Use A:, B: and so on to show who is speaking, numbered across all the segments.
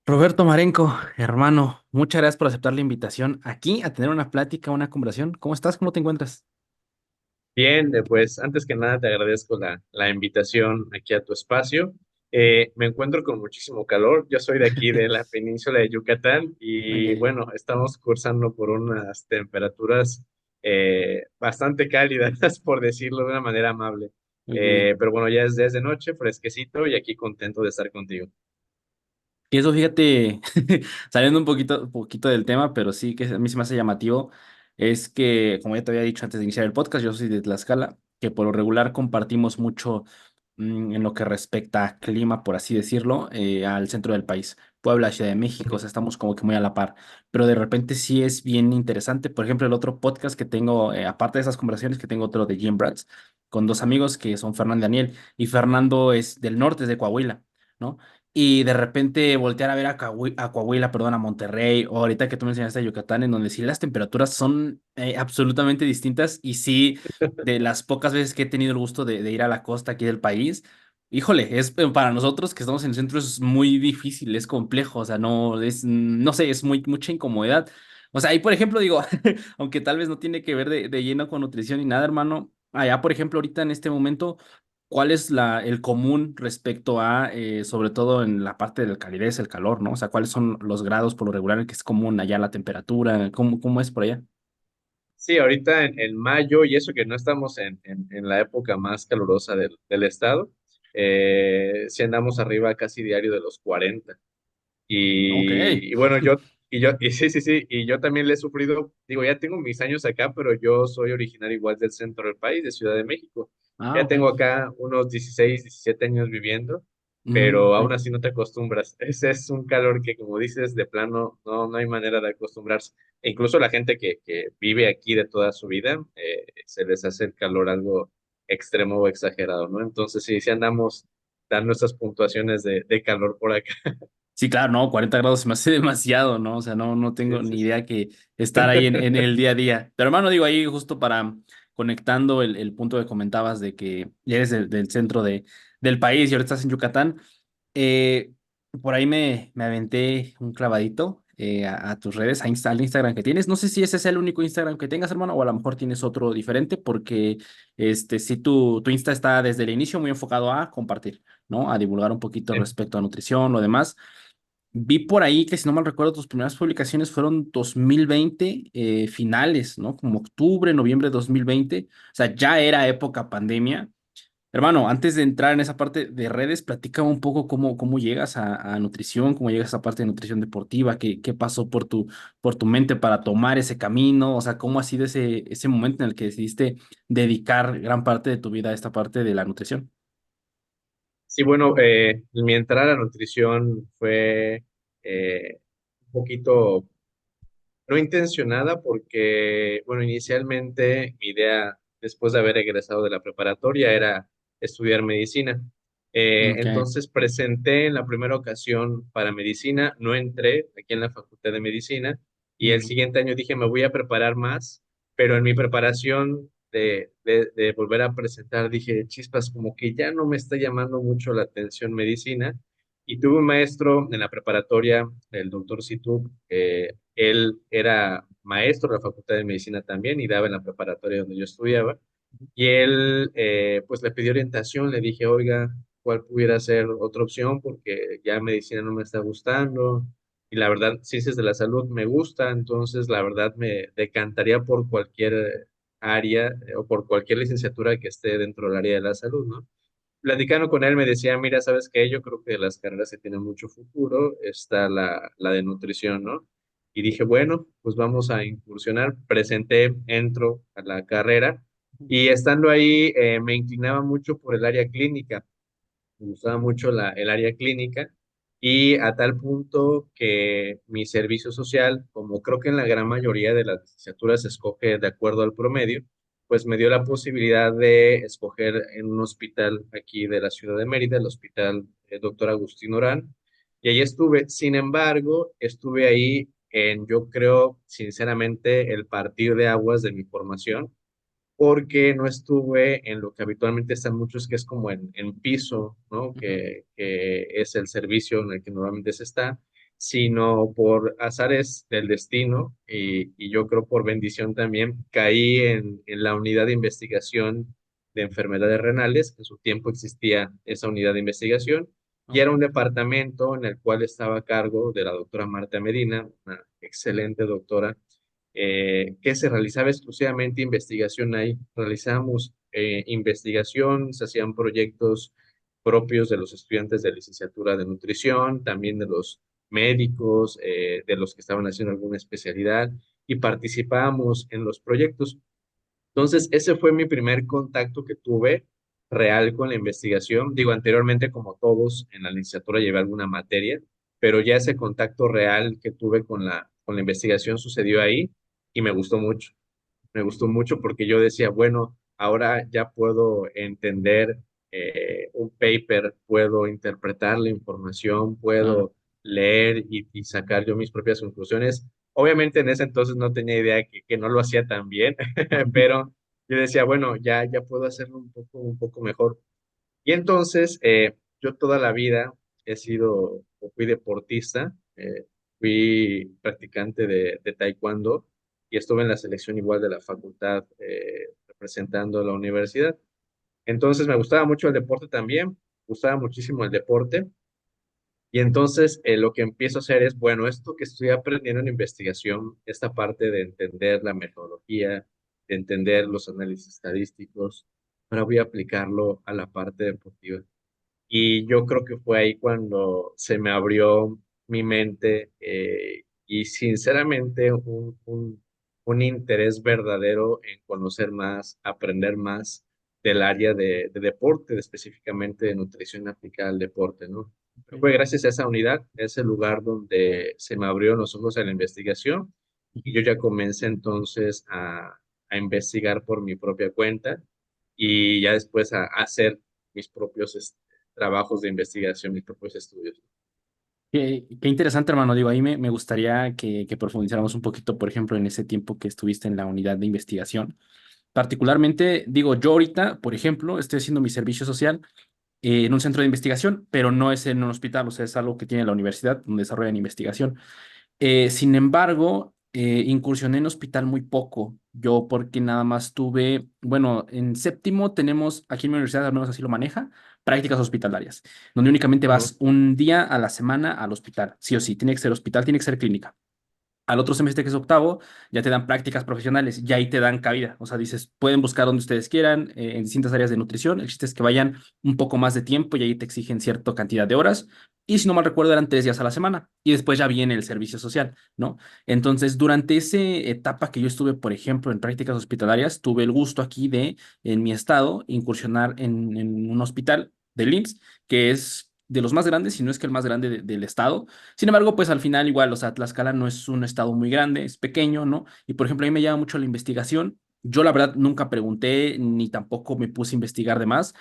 A: Roberto Marenco, hermano, muchas gracias por aceptar la invitación aquí a tener una plática, una conversación. ¿Cómo estás? ¿Cómo te encuentras?
B: Bien, pues antes que nada te agradezco la invitación aquí a tu espacio. Me encuentro con muchísimo calor. Yo soy de aquí, de la península de Yucatán, y
A: Ok,
B: bueno, estamos cursando por unas temperaturas bastante cálidas, por decirlo de una manera amable.
A: ok.
B: Pero bueno, ya es desde noche, fresquecito y aquí contento de estar contigo.
A: Y eso, fíjate, saliendo un poquito del tema, pero sí que a mí se me hace llamativo, es que, como ya te había dicho antes de iniciar el podcast, yo soy de Tlaxcala, que por lo regular compartimos mucho en lo que respecta a clima, por así decirlo, al centro del país, Puebla, Ciudad de México, o sea, estamos como que muy a la par, pero de repente sí es bien interesante. Por ejemplo, el otro podcast que tengo, aparte de esas conversaciones, que tengo otro de Jim Brats, con dos amigos que son Fernando y Daniel, y Fernando es del norte, es de Coahuila, ¿no? Y de repente voltear a ver a Coahuila, perdón, a Monterrey, o ahorita que tú me enseñaste a Yucatán, en donde sí las temperaturas son absolutamente distintas. Y sí, de las pocas veces que he tenido el gusto de ir a la costa aquí del país, híjole, es para nosotros que estamos en el centro es muy difícil, es complejo, o sea, no es, no sé, es mucha incomodidad. O sea, ahí por ejemplo digo, aunque tal vez no tiene que ver de lleno con nutrición ni nada, hermano, allá por ejemplo ahorita en este momento. ¿Cuál es el común respecto a, sobre todo en la parte del calidez, el calor, ¿no? O sea, ¿cuáles son los grados por lo regular en que es común allá la temperatura? ¿Cómo es por allá?
B: Sí, ahorita en mayo, y eso que no estamos en la época más calurosa del estado, sí andamos arriba casi diario de los 40.
A: Ok.
B: Y bueno, y sí, sí, sí, y yo también le he sufrido, digo, ya tengo mis años acá, pero yo soy originario igual del centro del país, de Ciudad de México.
A: Ah,
B: Ya
A: ok.
B: tengo acá unos 16 17 años viviendo,
A: Mm,
B: pero
A: ok.
B: aún así no te acostumbras. Ese es un calor que, como dices, de plano, no hay manera de acostumbrarse. E incluso la gente que vive aquí de toda su vida, se les hace el calor algo extremo o exagerado, ¿no? Entonces, sí, sí andamos dando nuestras puntuaciones de calor por acá.
A: Sí, claro, no, 40 grados se me hace demasiado, ¿no? O sea, no
B: Sí,
A: tengo
B: sí,
A: ni
B: sí.
A: idea que estar ahí en el día a día. Pero hermano, digo ahí justo para conectando el punto que comentabas de que eres del centro del país y ahora estás en Yucatán. Eh, por ahí me aventé un clavadito a tus redes, al Instagram que tienes. No sé si ese es el único Instagram que tengas, hermano, o a lo mejor tienes otro diferente, porque sí, tu Insta está desde el inicio muy enfocado a compartir, ¿no? A divulgar un poquito
B: Sí.
A: respecto a nutrición, lo demás. Vi por ahí que, si no mal recuerdo, tus primeras publicaciones fueron 2020, finales, ¿no? Como octubre, noviembre de 2020. O sea, ya era época pandemia. Hermano, antes de entrar en esa parte de redes, platícame un poco cómo llegas a nutrición, cómo llegas a esa parte de nutrición deportiva, qué pasó por tu mente para tomar ese camino, o sea, cómo ha sido ese momento en el que decidiste dedicar gran parte de tu vida a esta parte de la nutrición.
B: Sí, bueno, mi entrada a la nutrición fue un poquito no intencionada porque, bueno, inicialmente mi idea, después de haber egresado de la preparatoria, era estudiar medicina.
A: Ok.
B: Entonces presenté en la primera ocasión para medicina, no entré aquí en la Facultad de Medicina, y el
A: Mm,
B: siguiente año dije, me voy a preparar más, pero en mi preparación de volver a presentar, dije, chispas, como que ya no me está llamando mucho la atención medicina. Y tuve un maestro en la preparatoria, el doctor Situ. Él era maestro de la Facultad de Medicina también y daba en la preparatoria donde yo estudiaba. Y él, pues le pidió orientación, le dije, oiga, ¿cuál pudiera ser otra opción? Porque ya medicina no me está gustando. Y la verdad, ciencias de la salud me gusta, entonces la verdad me decantaría por cualquier área o por cualquier licenciatura que esté dentro del área de la salud, ¿no? Platicando con él me decía, mira, ¿sabes qué? Yo creo que de las carreras que tienen mucho futuro está la de nutrición, ¿no? Y dije, bueno, pues vamos a incursionar. Presenté, entro a la carrera y estando ahí me inclinaba mucho por el área clínica. Me gustaba mucho el área clínica y a tal punto que mi servicio social, como creo que en la gran mayoría de las licenciaturas se escoge de acuerdo al promedio, pues me dio la posibilidad de escoger en un hospital aquí de la ciudad de Mérida, el Hospital Doctor Agustín Orán, y ahí estuve. Sin embargo, estuve ahí en, yo creo, sinceramente, el partir de aguas de mi formación porque no estuve en lo que habitualmente están muchos, que es como en piso, ¿no?
A: ujú.
B: Que es el servicio en el que normalmente se está. sino por azares del destino y yo creo por bendición también, caí en la unidad de investigación de enfermedades renales. En su tiempo existía esa unidad de investigación y
A: Ok.
B: era un departamento en el cual estaba a cargo de la doctora Marta Medina, una excelente doctora, que se realizaba exclusivamente investigación ahí. Realizamos investigación, se hacían proyectos propios de los estudiantes de licenciatura de nutrición, también de los médicos, de los que estaban haciendo alguna especialidad y participábamos en los proyectos. Entonces, ese fue mi primer contacto que tuve real con la investigación. Digo, anteriormente, como todos, en la licenciatura llevé alguna materia, pero ya ese contacto real que tuve con la investigación sucedió ahí y me gustó mucho. Me gustó mucho porque yo decía, bueno, ahora ya puedo entender un paper, puedo interpretar la información,
A: Claro.
B: puedo leer y sacar yo mis propias conclusiones. Obviamente en ese entonces no tenía idea que no lo hacía tan bien, pero yo decía, bueno, ya puedo hacerlo un poco mejor. Y entonces, yo toda la vida he sido o fui deportista, fui practicante de taekwondo y estuve en la selección igual de la facultad representando a la universidad. Entonces me gustaba mucho el deporte también, gustaba muchísimo el deporte y entonces lo que empiezo a hacer es, bueno, esto que estoy aprendiendo en investigación, esta parte de entender la metodología, de entender los análisis estadísticos, ahora voy a aplicarlo a la parte deportiva. Y yo creo que fue ahí cuando se me abrió mi mente y sinceramente un interés verdadero en conocer más, aprender más del área de deporte, específicamente de nutrición aplicada al deporte, ¿no?
A: Ok.
B: Fue gracias a esa unidad, a ese lugar donde se me abrió los ojos a la investigación y yo ya comencé entonces a investigar por mi propia cuenta y ya después a hacer mis propios trabajos de investigación, mis propios estudios.
A: Qué interesante, hermano. Digo, ahí me gustaría que profundizáramos un poquito, por ejemplo, en ese tiempo que estuviste en la unidad de investigación. Particularmente, digo, yo ahorita, por ejemplo, estoy haciendo mi servicio social en un centro de investigación, pero no es en un hospital, o sea, es algo que tiene la universidad donde desarrollan investigación. Sin embargo, incursioné en hospital muy poco. Yo porque nada más tuve, bueno, en séptimo tenemos, aquí en mi universidad al menos así lo maneja, prácticas hospitalarias, donde únicamente
B: Ujú.
A: vas un día a la semana al hospital, sí o sí, tiene que ser hospital, tiene que ser clínica. Al otro semestre, que es octavo, ya te dan prácticas profesionales y ahí te dan cabida. O sea, dices, pueden buscar donde ustedes quieran, en distintas áreas de nutrición. El chiste es que vayan un poco más de tiempo y ahí te exigen cierta cantidad de horas. Y si no mal recuerdo, eran 3 días a la semana. Y después ya viene el servicio social, ¿no? Entonces, durante esa etapa que yo estuve, por ejemplo, en prácticas hospitalarias, tuve el gusto aquí de, en mi estado, incursionar en un hospital del IMSS, que es de los más grandes, si no es que el más grande del estado. Sin embargo, pues al final igual, o sea, Tlaxcala no es un estado muy grande, es pequeño, ¿no? Y por ejemplo, a mí me llama mucho la investigación. Yo la verdad nunca pregunté ni tampoco me puse a investigar de más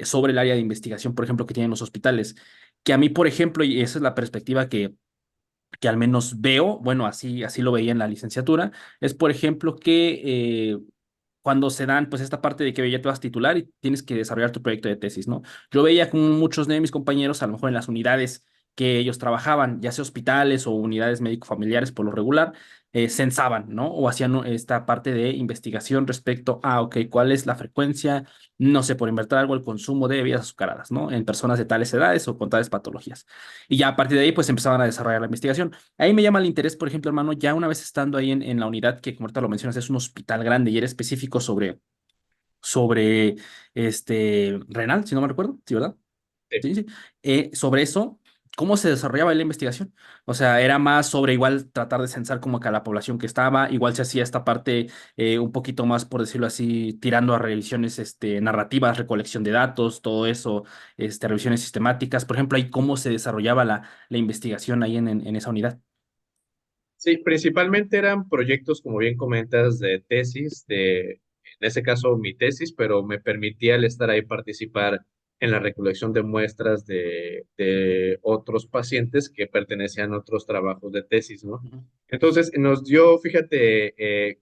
A: sobre el área de investigación, por ejemplo, que tienen los hospitales. Que a mí, por ejemplo, y esa es la perspectiva que al menos veo, bueno, así lo veía en la licenciatura, es por ejemplo que cuando se dan pues esta parte de que ya te vas a titular y tienes que desarrollar tu proyecto de tesis, ¿no? Yo veía con muchos de mis compañeros, a lo mejor en las unidades que ellos trabajaban, ya sea hospitales o unidades médico-familiares por lo regular, censaban, ¿no? O hacían esta parte de investigación respecto a, ok, ¿cuál es la frecuencia, no sé, por invertir algo, el consumo de bebidas azucaradas, ¿no? En personas de tales edades o con tales patologías. Y ya a partir de ahí, pues empezaban a desarrollar la investigación. Ahí me llama el interés, por ejemplo, hermano, ya una vez estando ahí en la unidad, que como ahorita lo mencionas, es un hospital grande y era específico sobre renal, si no me recuerdo, ¿sí, verdad?
B: Sí.
A: Sí, sí. Sobre eso, ¿cómo se desarrollaba la investigación? O sea, era más sobre igual tratar de censar como que a la población que estaba, igual se hacía esta parte un poquito más, por decirlo así, tirando a revisiones narrativas, recolección de datos, todo eso, revisiones sistemáticas. Por ejemplo, ahí cómo se desarrollaba la investigación ahí en esa unidad.
B: Sí, principalmente eran proyectos, como bien comentas, de tesis, en ese caso mi tesis, pero me permitía el estar ahí participar en la recolección de muestras de otros pacientes que pertenecían a otros trabajos de tesis, ¿no?
A: Ujú.
B: Entonces nos dio, fíjate,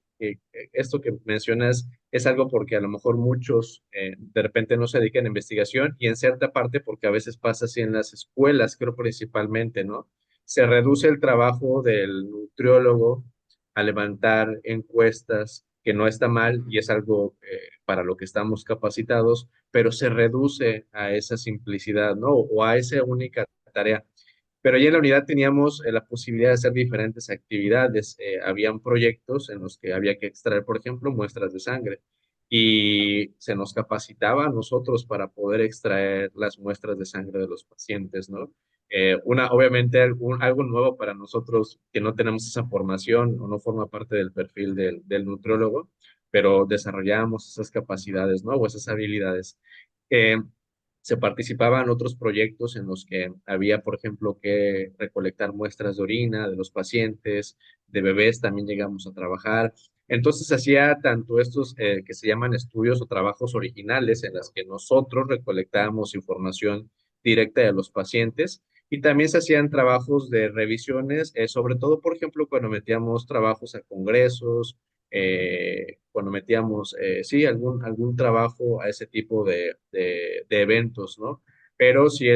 B: esto que mencionas es algo porque a lo mejor muchos de repente no se dedican a investigación y en cierta parte porque a veces pasa así en las escuelas, creo principalmente, ¿no? se reduce el trabajo del nutriólogo a levantar encuestas, que no está mal y es algo para lo que estamos capacitados, pero se reduce a esa simplicidad, ¿no? O a esa única tarea. Pero ya en la unidad teníamos la posibilidad de hacer diferentes actividades. Habían proyectos en los que había que extraer, por ejemplo, muestras de sangre y se nos capacitaba a nosotros para poder extraer las muestras de sangre de los pacientes, ¿no? Obviamente algo nuevo para nosotros que no tenemos esa formación o no forma parte del perfil del nutriólogo, pero desarrollamos esas capacidades, ¿no? O esas habilidades. Eh, Se participaban otros proyectos en los que había, por ejemplo, que recolectar muestras de orina de los pacientes, de bebés también llegamos a trabajar. Entonces hacía tanto estos que se llaman estudios o trabajos originales en las que nosotros recolectábamos información directa de los pacientes y también se hacían trabajos de revisiones, sobre todo, por ejemplo, cuando metíamos trabajos a congresos, cuando metíamos, sí, algún trabajo a ese tipo de eventos, ¿no? Pero sí,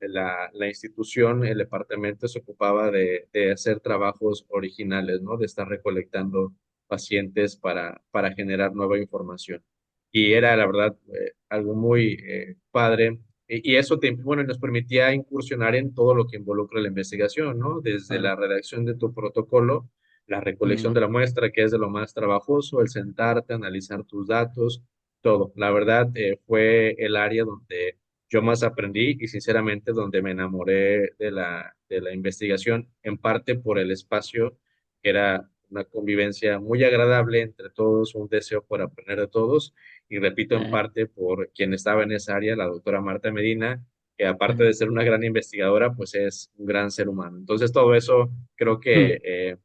B: la institución, el departamento se ocupaba de hacer trabajos originales, ¿no? De estar recolectando pacientes para generar nueva información. Y era, la verdad, algo muy padre. Y eso bueno, nos permitía incursionar en todo lo que involucra la investigación, ¿no? Desde
A: Claro.
B: la redacción de tu protocolo, la recolección
A: Mm.
B: de la muestra, que es de lo más trabajoso, el sentarte, analizar tus datos, todo. La verdad, fue el área donde yo más aprendí y sinceramente donde me enamoré de la investigación, en parte por el espacio, que era una convivencia muy agradable entre todos, un deseo por aprender de todos, y repito, en
A: Eh,
B: parte por quien estaba en esa área, la doctora Marta Medina, que aparte
A: mm.
B: de ser una gran investigadora, pues es un gran ser humano. Entonces, todo eso creo que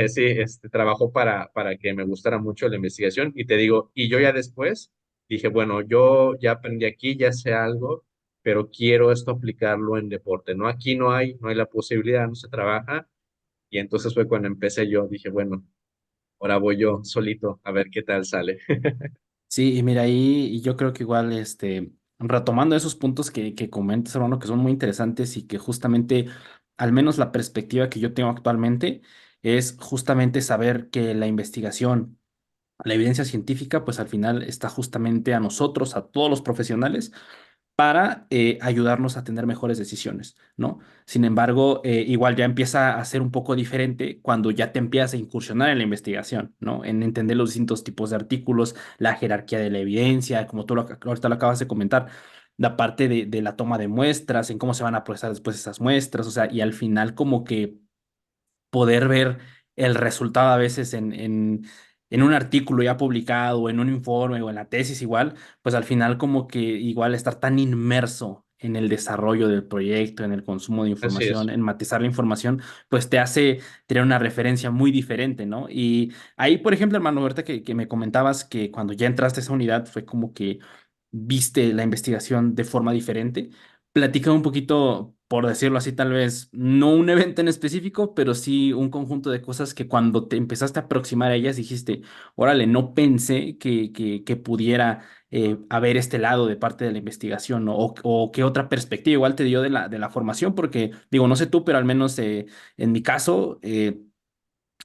B: sí, trabajó para que me gustara mucho la investigación. Y te digo, y yo ya después dije, bueno, yo ya aprendí aquí, ya sé algo, pero quiero esto aplicarlo en deporte, ¿no? Aquí no hay la posibilidad, no se trabaja. Y entonces fue cuando empecé yo, dije, bueno, ahora voy yo solito a ver qué tal sale.
A: Sí, y mira, ahí y yo creo que igual, retomando esos puntos que comentas, hermano, que son muy interesantes y que justamente, al menos la perspectiva que yo tengo actualmente, es justamente saber que la investigación, la evidencia científica, pues al final está justamente a nosotros, a todos los profesionales, para ayudarnos a tener mejores decisiones, ¿no? Sin embargo, igual ya empieza a ser un poco diferente cuando ya te empiezas a incursionar en la investigación, ¿no? En entender los distintos tipos de artículos, la jerarquía de la evidencia, como tú ahorita lo acabas de comentar, la parte de la toma de muestras, en cómo se van a procesar después esas muestras, o sea, y al final como que poder ver el resultado a veces en un artículo ya publicado, o en un informe o en la tesis igual, pues al final como que igual estar tan inmerso en el desarrollo del proyecto, en el consumo de
B: Así
A: información,
B: es.
A: en matizar la información, pues te hace tener una referencia muy diferente, ¿no? Y ahí, por ejemplo, hermano, ahorita que me comentabas que cuando ya entraste a esa unidad fue como que viste la investigación de forma diferente. Platica un poquito, por decirlo así, tal vez, no un evento en específico, pero sí un conjunto de cosas que cuando te empezaste a aproximar a ellas dijiste, órale, no pensé que pudiera haber este lado de parte de la investigación, ¿no? O qué otra perspectiva igual te dio de la formación, porque digo, no sé tú, pero al menos en mi caso,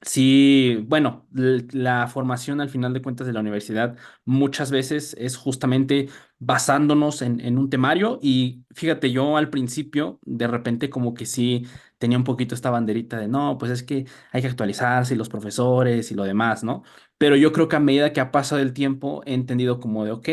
A: sí, bueno, la formación al final de cuentas de la universidad muchas veces es justamente basándonos en un temario y fíjate, yo al principio de repente como que sí tenía un poquito esta banderita de no, pues es que hay que actualizarse y los profesores y lo demás, ¿no? Pero yo creo que a medida que ha pasado el tiempo he entendido como de, ok,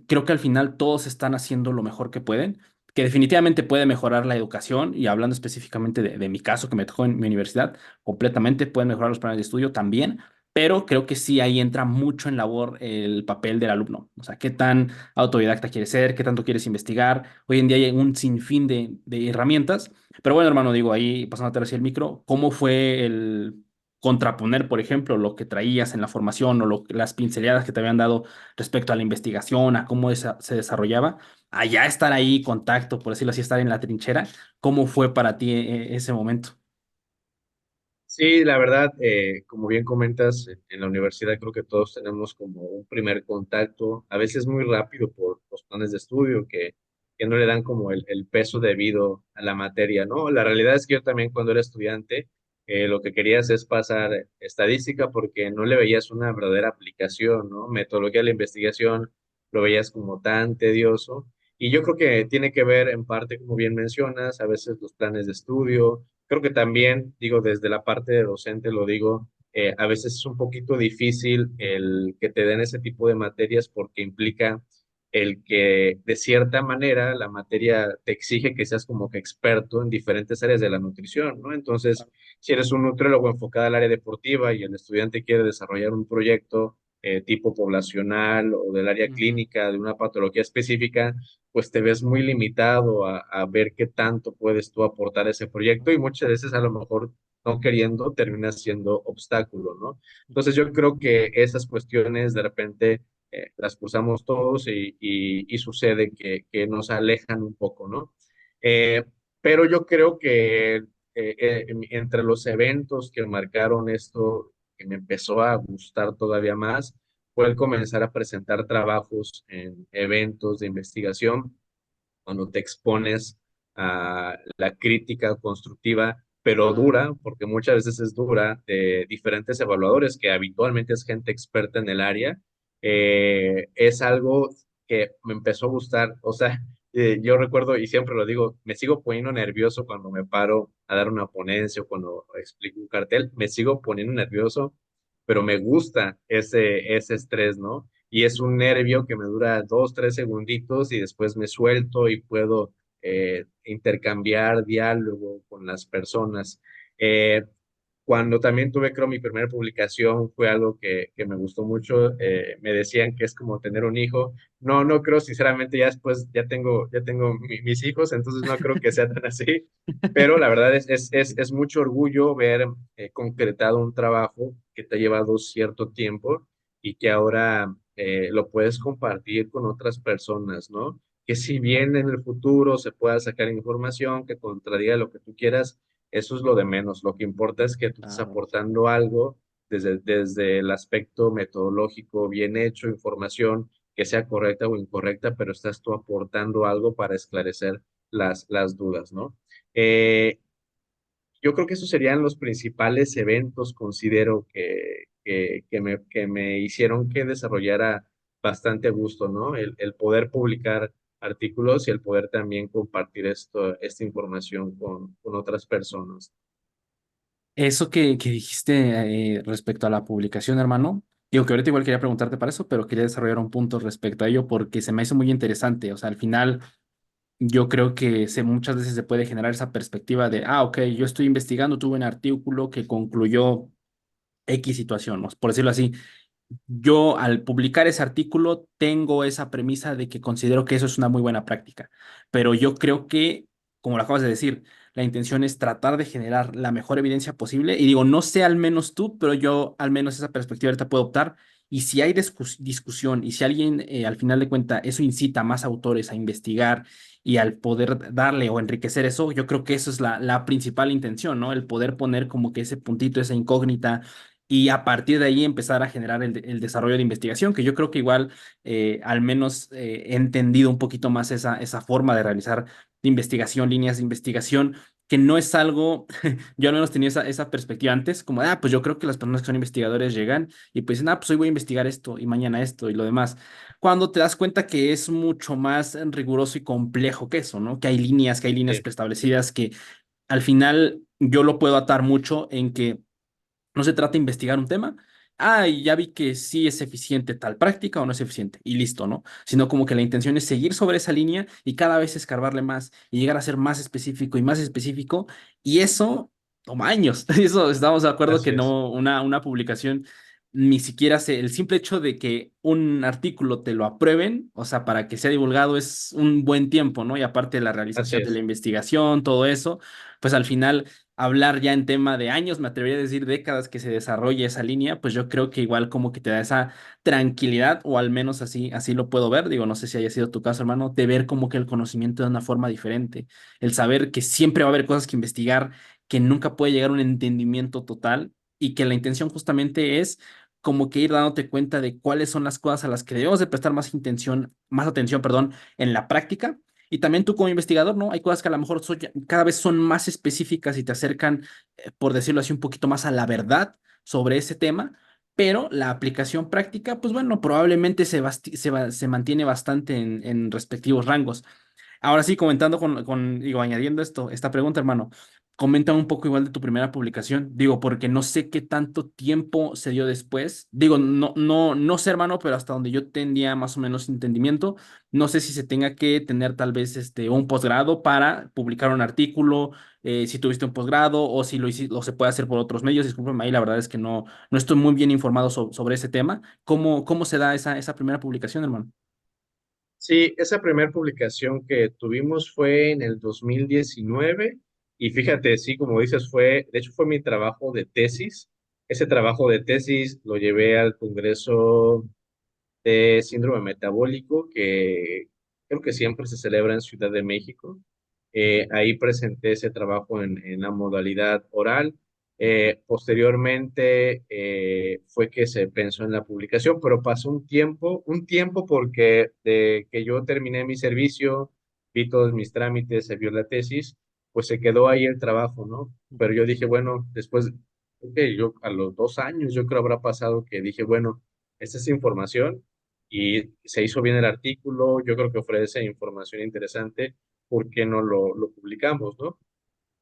A: creo que al final todos están haciendo lo mejor que pueden, que definitivamente puede mejorar la educación y hablando específicamente de mi caso que me tocó en mi universidad completamente, pueden mejorar los planes de estudio también, pero creo que sí ahí entra mucho en labor el papel del alumno. O sea, qué tan autodidacta quieres ser, qué tanto quieres investigar. Hoy en día hay un sinfín de herramientas, pero bueno, hermano, digo, ahí pasando a hacia el micro, ¿cómo fue el contraponer, por ejemplo, lo que traías en la formación o las pinceladas que te habían dado respecto a la investigación, a cómo se desarrollaba, allá estar ahí, contacto, por decirlo así, estar en la trinchera? ¿Cómo fue para ti ese momento?
B: Sí, la verdad, como bien comentas, en la universidad creo que todos tenemos como un primer contacto, a veces muy rápido por los planes de estudio, que no le dan como el peso debido a la materia, ¿no? La realidad es que yo también cuando era estudiante, lo que querías es pasar estadística porque no le veías una verdadera aplicación, ¿no? Metodología de la investigación lo veías como tan tedioso. Y yo creo que tiene que ver en parte, como bien mencionas, a veces los planes de estudio. Creo que también, digo, desde la parte de docente lo digo, a veces es un poquito difícil el que te den ese tipo de materias porque implica el que de cierta manera la materia te exige que seas como que experto en diferentes áreas de la nutrición, ¿no? Entonces, si eres un nutriólogo enfocado al área deportiva y el estudiante quiere desarrollar un proyecto tipo poblacional o del área
A: Ujú.
B: clínica de una patología específica, pues te ves muy limitado a ver qué tanto puedes tú aportar a ese proyecto y muchas veces a lo mejor no queriendo termina siendo obstáculo, ¿no? Entonces yo creo que esas cuestiones de repente las cursamos todos y sucede que nos alejan un poco, ¿no? Eh, pero yo creo que entre los eventos que marcaron esto, que me empezó a gustar todavía más, fue el comenzar a presentar trabajos en eventos de investigación cuando te expones a la crítica constructiva, pero dura, porque muchas veces es dura, de diferentes evaluadores, que habitualmente es gente experta en el área, es algo que me empezó a gustar. O sea, yo recuerdo, y siempre lo digo, me sigo poniendo nervioso cuando me paro a dar una ponencia o cuando explico un cartel, me sigo poniendo nervioso, pero me gusta ese estrés, ¿no? Y es un nervio que me dura 2, 3 segunditos y después me suelto y puedo intercambiar diálogo con las personas. Eh, Cuando también tuve, creo, mi primera publicación, fue algo que me gustó mucho. Me decían que es como tener un hijo. No, no creo, sinceramente, ya después ya tengo mis hijos, entonces no creo que sea tan así. Pero la verdad es mucho orgullo ver concretado un trabajo que te ha llevado cierto tiempo y que ahora lo puedes compartir con otras personas, ¿no? Que si bien en el futuro se pueda sacar información que contradiga lo que tú quieras, eso es lo de menos. Lo que importa es que tú estés
A: Claro.
B: aportando algo desde el aspecto metodológico, bien hecho, información que sea correcta o incorrecta, pero estás tú aportando algo para esclarecer las dudas, ¿no? Eh, yo creo que esos serían los principales eventos, considero que me hicieron que desarrollara bastante gusto, ¿no? El poder publicar artículos y el poder también compartir esta información con otras personas.
A: Eso que dijiste respecto a la publicación, hermano, digo que ahorita igual quería preguntarte para eso, pero quería desarrollar un punto respecto a ello porque se me hizo muy interesante. O sea, al final yo creo que muchas veces se puede generar esa perspectiva de, ah, ok, yo estoy investigando, tuve un artículo que concluyó X situación, ¿no? Por decirlo así. Yo al publicar ese artículo tengo esa premisa de que considero que eso es una muy buena práctica, pero yo creo que, como lo acabas de decir, la intención es tratar de generar la mejor evidencia posible y digo, no sé al menos tú, pero yo al menos esa perspectiva ahorita puedo optar y si hay discusión y si alguien al final de cuentas eso incita a más autores a investigar y al poder darle o enriquecer eso, yo creo que eso es la principal intención, ¿no? El poder poner como que ese puntito, esa incógnita y a partir de ahí empezar a generar el desarrollo de investigación, que yo creo que igual al menos he entendido un poquito más esa forma de realizar investigación, líneas de investigación, que no es algo, yo al menos tenía esa perspectiva antes, como, pues yo creo que las personas que son investigadores llegan y pues dicen, pues hoy voy a investigar esto y mañana esto y lo demás. Cuando te das cuenta que es mucho más riguroso y complejo que eso, ¿no? Que hay líneas
B: Sí,
A: preestablecidas que al final yo lo puedo atar mucho en que no se trata de investigar un tema. Y ya vi que sí es eficiente tal práctica o no es eficiente y listo, ¿no? Sino como que la intención es seguir sobre esa línea y cada vez escarbarle más y llegar a ser más específico y más específico. Y eso toma años. Eso estamos de acuerdo que
B: así es,
A: no, una publicación ni siquiera el simple hecho de que un artículo te lo aprueben, o sea, para que sea divulgado es un buen tiempo, ¿no? Y aparte de la
B: así
A: realización de la
B: es,
A: investigación, todo eso, pues al final hablar ya en tema de años, me atrevería a decir décadas que se desarrolle esa línea, pues yo creo que igual como que te da esa tranquilidad, o al menos así lo puedo ver, digo, no sé si haya sido tu caso, hermano, de ver como que el conocimiento de una forma diferente, el saber que siempre va a haber cosas que investigar, que nunca puede llegar a un entendimiento total y que la intención justamente es como que ir dándote cuenta de cuáles son las cosas a las que debemos de prestar más intención, más atención, perdón, en la práctica Y también tú como investigador, ¿no? Hay cosas que a lo mejor cada vez son más específicas y te acercan, por decirlo así, un poquito más a la verdad sobre ese tema, pero la aplicación práctica, pues bueno, probablemente se mantiene bastante en respectivos rangos. Ahora sí, comentando digo, añadiendo esta pregunta, hermano, comenta un poco igual de tu primera publicación, digo, porque no sé qué tanto tiempo se dio después, digo, no sé, hermano, pero hasta donde yo tenía más o menos entendimiento, no sé si se tenga que tener tal vez un posgrado para publicar un artículo, si tuviste un posgrado o si o se puede hacer por otros medios, discúlpame ahí, la verdad es que no estoy muy bien informado sobre ese tema. ¿Cómo se da esa primera publicación, hermano?
B: Sí, esa primera publicación que tuvimos fue en el 2019 y fíjate, sí, como dices, de hecho fue mi trabajo de tesis. Ese trabajo de tesis lo llevé al Congreso de Síndrome Metabólico, que creo que siempre se celebra en Ciudad de México. Ahí presenté ese trabajo en la modalidad oral. Posteriormente fue que se pensó en la publicación, pero pasó un tiempo porque de que yo terminé mi servicio, vi todos mis trámites, se vio la tesis, pues se quedó ahí el trabajo, ¿no? Pero yo dije, bueno, después, ok, yo a los 2 años, yo creo habrá pasado que dije, bueno, esta es información y se hizo bien el artículo, yo creo que ofrece información interesante, ¿por qué no lo publicamos, no?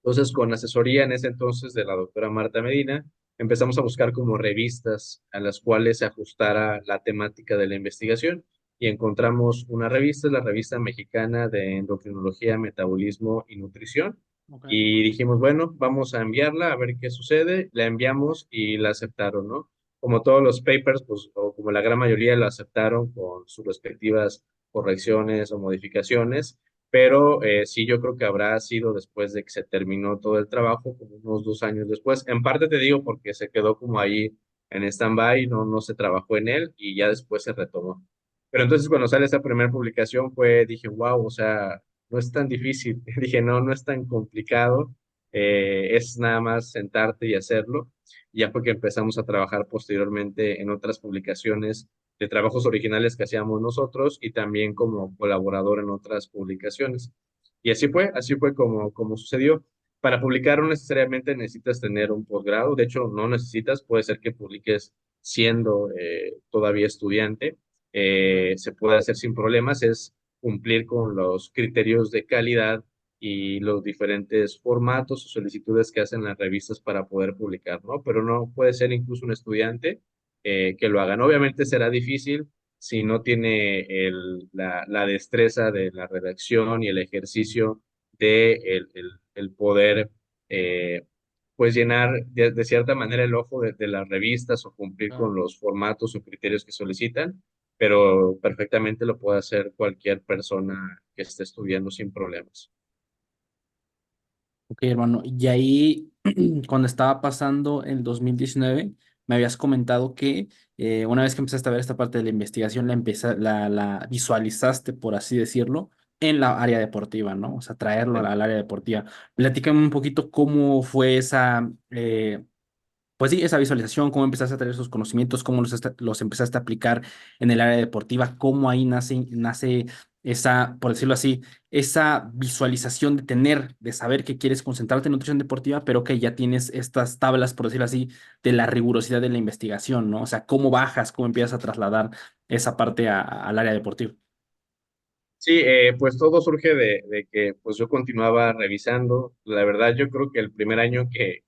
B: Entonces, con asesoría en ese entonces de la doctora Marta Medina, empezamos a buscar como revistas a las cuales se ajustara la temática de la investigación y encontramos una revista, la Revista Mexicana de Endocrinología, Metabolismo y Nutrición.
A: Ok.
B: Y dijimos, bueno, vamos a enviarla a ver qué sucede. La enviamos y la aceptaron, ¿no? Como todos los papers, pues, o como la gran mayoría la aceptaron con sus respectivas correcciones o modificaciones, pero sí yo creo que habrá sido después de que se terminó todo el trabajo, como unos 2 años después. En parte te digo porque se quedó como ahí en stand-by, no se trabajó en él y ya después se retomó. Pero entonces cuando sale esa primera publicación dije, wow, o sea, no es tan difícil. Dije, no es tan complicado, es nada más sentarte y hacerlo. Y ya fue que empezamos a trabajar posteriormente en otras publicaciones de trabajos originales que hacíamos nosotros y también como colaborador en otras publicaciones. Y así fue como sucedió. Para publicar no necesariamente necesitas tener un posgrado, de hecho no necesitas, puede ser que publiques siendo todavía estudiante,
A: Ok.
B: se puede hacer sin problemas, es cumplir con los criterios de calidad y los diferentes formatos o solicitudes que hacen las revistas para poder publicar, ¿no? Pero no puede ser incluso un estudiante que lo hagan. Obviamente será difícil si no tiene la destreza de la redacción y el ejercicio de el poder, eh, pues llenar de cierta manera el ojo de las revistas o cumplir con
A: Claro.
B: los formatos o criterios que solicitan, pero perfectamente lo puede hacer cualquier persona que esté estudiando sin problemas.
A: Ok, hermano. Y ahí, cuando estaba pasando el 2019, me habías comentado que una vez que empezaste a ver esta parte de la investigación, la visualizaste, por así decirlo, en la área deportiva, ¿no? O sea, traerlo
B: ¿Sí?
A: al área deportiva. Platícame un poquito cómo fue pues sí, esa visualización, cómo empezaste a tener esos conocimientos, cómo los empezaste a aplicar en el área deportiva, cómo ahí nace esa, por decirlo así, esa visualización de saber que quieres concentrarte en nutrición deportiva, pero que ya tienes estas tablas, por decirlo así, de la rigurosidad de la investigación, ¿no? O sea, cómo bajas, cómo empiezas a trasladar esa parte al área deportiva.
B: Sí, pues todo surge de que pues yo continuaba revisando. La verdad, yo creo que el primer año que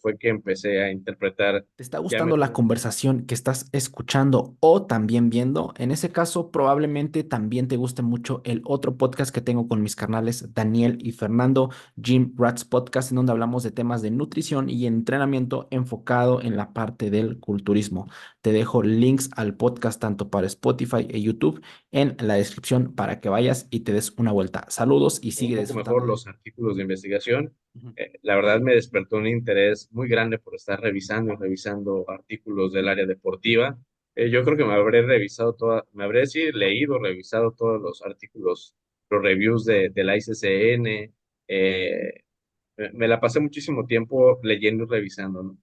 B: fue que empecé a interpretar
A: ¿Te está
B: ya
A: gustando la
B: mejor.
A: conversación que estás escuchando o también viendo? En ese caso, probablemente también te guste mucho el otro podcast que tengo con mis carnales Daniel y Fernando, Jim Rats Podcast, en donde hablamos de temas de nutrición y entrenamiento enfocado en la parte del culturismo. Te dejo links al podcast tanto para Spotify e YouTube en la descripción para que vayas y te des una vuelta. Saludos y
B: Un
A: sigue
B: poco mejor
A: disfrutando de...
B: los artículos de investigación.
A: Ujú.
B: La verdad me despertó un interés muy grande por estar revisando y revisando artículos del área deportiva. Yo creo que me habré revisado me habré sí leído, revisado todos los artículos, los reviews de la ICCN. eh, Me la pasé muchísimo tiempo leyendo y revisando, ¿no?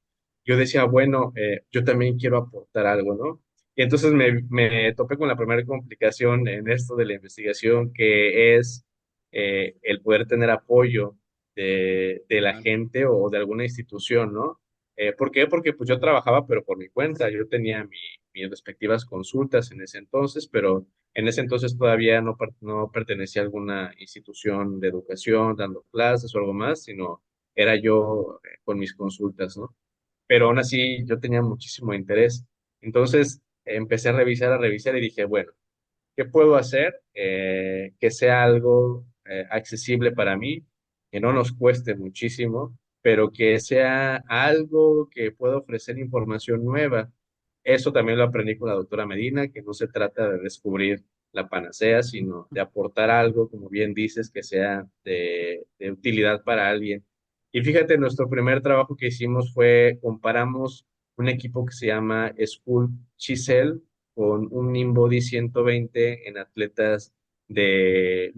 B: Yo decía, bueno, yo también quiero aportar algo, ¿no? Y entonces me topé con la primera complicación en esto de la investigación, que es el poder tener apoyo de la
A: Claro.
B: gente o de alguna institución, ¿no? ¿Por qué? Porque pues yo trabajaba, pero por mi cuenta, yo tenía mis respectivas consultas en ese entonces, pero en ese entonces todavía no pertenecía a alguna institución de educación dando clases o algo más, sino era yo con mis consultas, ¿no? Pero aún así yo tenía muchísimo interés. Entonces empecé a revisar y dije, bueno, ¿qué puedo hacer que sea algo accesible para mí, que no nos cueste muchísimo, pero que sea algo que pueda ofrecer información nueva? Eso también lo aprendí con la doctora Medina, que no se trata de descubrir la panacea, sino de aportar algo, como bien dices, que sea de utilidad para alguien. Y fíjate, nuestro primer trabajo que hicimos fue, comparamos un equipo que se llama School Chisel con un InBody 120 en atletas de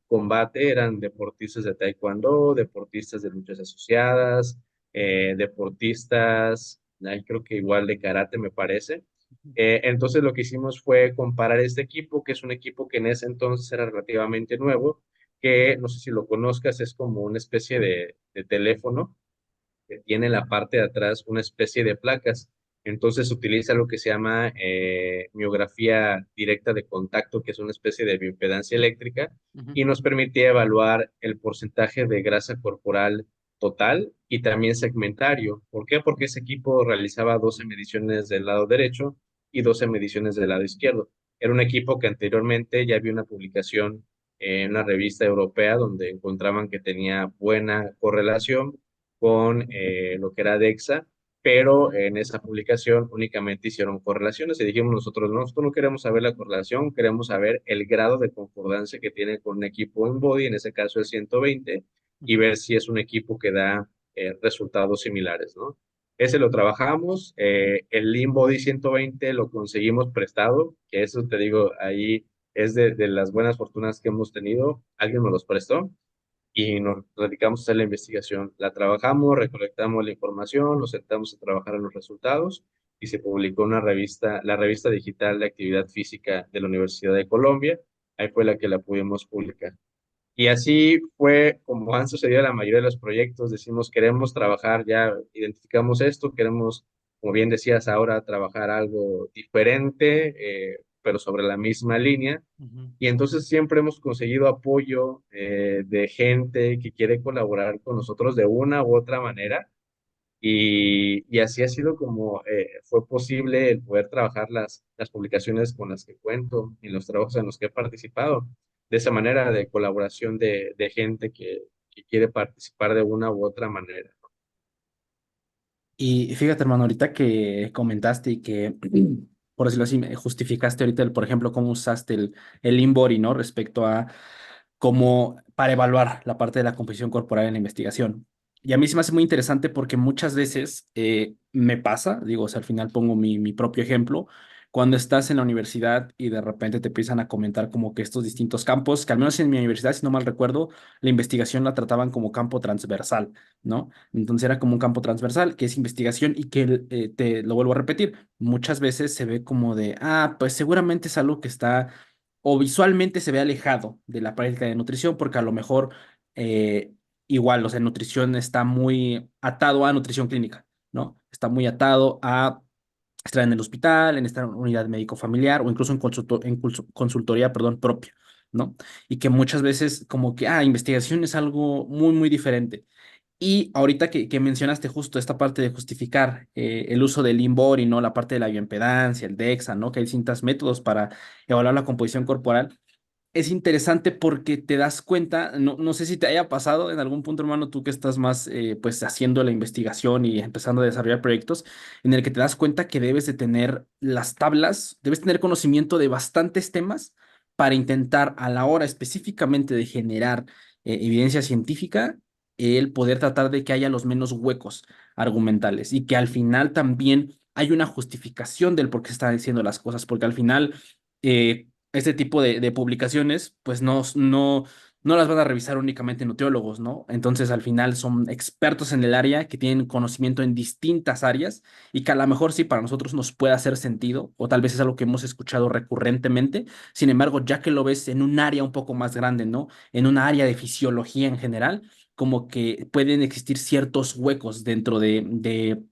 B: combate, eran deportistas de taekwondo, deportistas de luchas asociadas, deportistas, ay, creo que igual de karate me parece. Entonces lo que hicimos fue comparar este equipo, que es un equipo que en ese entonces era relativamente nuevo, que no sé si lo conozcas, es como una especie de teléfono que tiene en la parte de atrás una especie de placas. Entonces utiliza lo que se llama miografía directa de contacto, que es una especie de bioimpedancia eléctrica,
A: Ujú.
B: y nos permitía evaluar el porcentaje de grasa corporal total y también segmentario. ¿Por qué? Porque ese equipo realizaba 12 mediciones del lado derecho y 12 mediciones del lado izquierdo. Era un equipo que anteriormente ya había una publicación en una revista europea donde encontraban que tenía buena correlación con lo que era DEXA, pero en esa publicación únicamente hicieron correlaciones y dijimos nosotros, no, nosotros no queremos saber la correlación, queremos saber el grado de concordancia que tiene con un equipo en body, en ese caso el 120, y
A: Ujú.
B: ver si es un equipo que da resultados similares, ¿no? Ese lo trabajamos, el Lean Body 120 lo conseguimos prestado, que eso te digo, ahí es de las buenas fortunas que hemos tenido, alguien nos los prestó y nos dedicamos a hacer la investigación. La trabajamos, recolectamos la información, nos sentamos a trabajar en los resultados y se publicó una revista, la revista digital de actividad física de la Universidad de Colombia. Ahí fue la que la pudimos publicar. Y así fue como han sucedido la mayoría de los proyectos. Decimos, queremos trabajar, ya identificamos esto, queremos, como bien decías ahora, trabajar algo diferente, pero sobre la misma línea.
A: Ujú.
B: Y entonces siempre hemos conseguido apoyo de gente que quiere colaborar con nosotros de una u otra manera. Y así ha sido como fue posible el poder trabajar las publicaciones con las que cuento y los trabajos en los que he participado. De esa manera de colaboración de gente que quiere participar de una u otra manera.
A: Y fíjate, hermano, ahorita que comentaste y que, por decirlo así, me justificaste ahorita, por ejemplo, cómo usaste el Inbody, ¿no? Respecto a cómo, para evaluar la parte de la composición corporal en la investigación. Y a mí se me hace muy interesante porque muchas veces me pasa, digo, o sea, al final pongo mi propio ejemplo, cuando estás en la universidad y de repente te empiezan a comentar como que estos distintos campos, que al menos en mi universidad, si no mal recuerdo, la investigación la trataban como campo transversal, ¿no? Entonces era como un campo transversal, que es investigación y que, te lo vuelvo a repetir, muchas veces se ve como de, ah, pues seguramente es algo que está o visualmente se ve alejado de la práctica de nutrición, porque a lo mejor igual, o sea, nutrición está muy atado a nutrición clínica, ¿no? Está muy atado a estar en el hospital, en esta unidad médico familiar o incluso en, consultoría, perdón, propia, ¿no? Y que muchas veces como que, ah, investigación es algo muy, muy diferente. Y ahorita que mencionaste justo esta parte de justificar el uso del Inbody, ¿no? La parte de la bioimpedancia, el DEXA, ¿no? Que hay distintos métodos para evaluar la composición corporal. Es interesante porque te das cuenta, no sé si te haya pasado en algún punto, hermano, tú que estás más pues haciendo la investigación y empezando a desarrollar proyectos, en el que te das cuenta que debes de tener las tablas, debes tener conocimiento de bastantes temas para intentar a la hora específicamente de generar evidencia científica, el poder tratar de que haya los menos huecos argumentales y que al final también hay una justificación del por qué se están diciendo las cosas, porque al final... este tipo de publicaciones, pues no, no las van a revisar únicamente nutriólogos, ¿no? Entonces, al final son expertos en el área que tienen conocimiento en distintas áreas y que a lo mejor sí para nosotros nos puede hacer sentido, o tal vez es algo que hemos escuchado recurrentemente. Sin embargo, ya que lo ves en un área un poco más grande, ¿no? En un área de fisiología en general, como que pueden existir ciertos huecos dentro de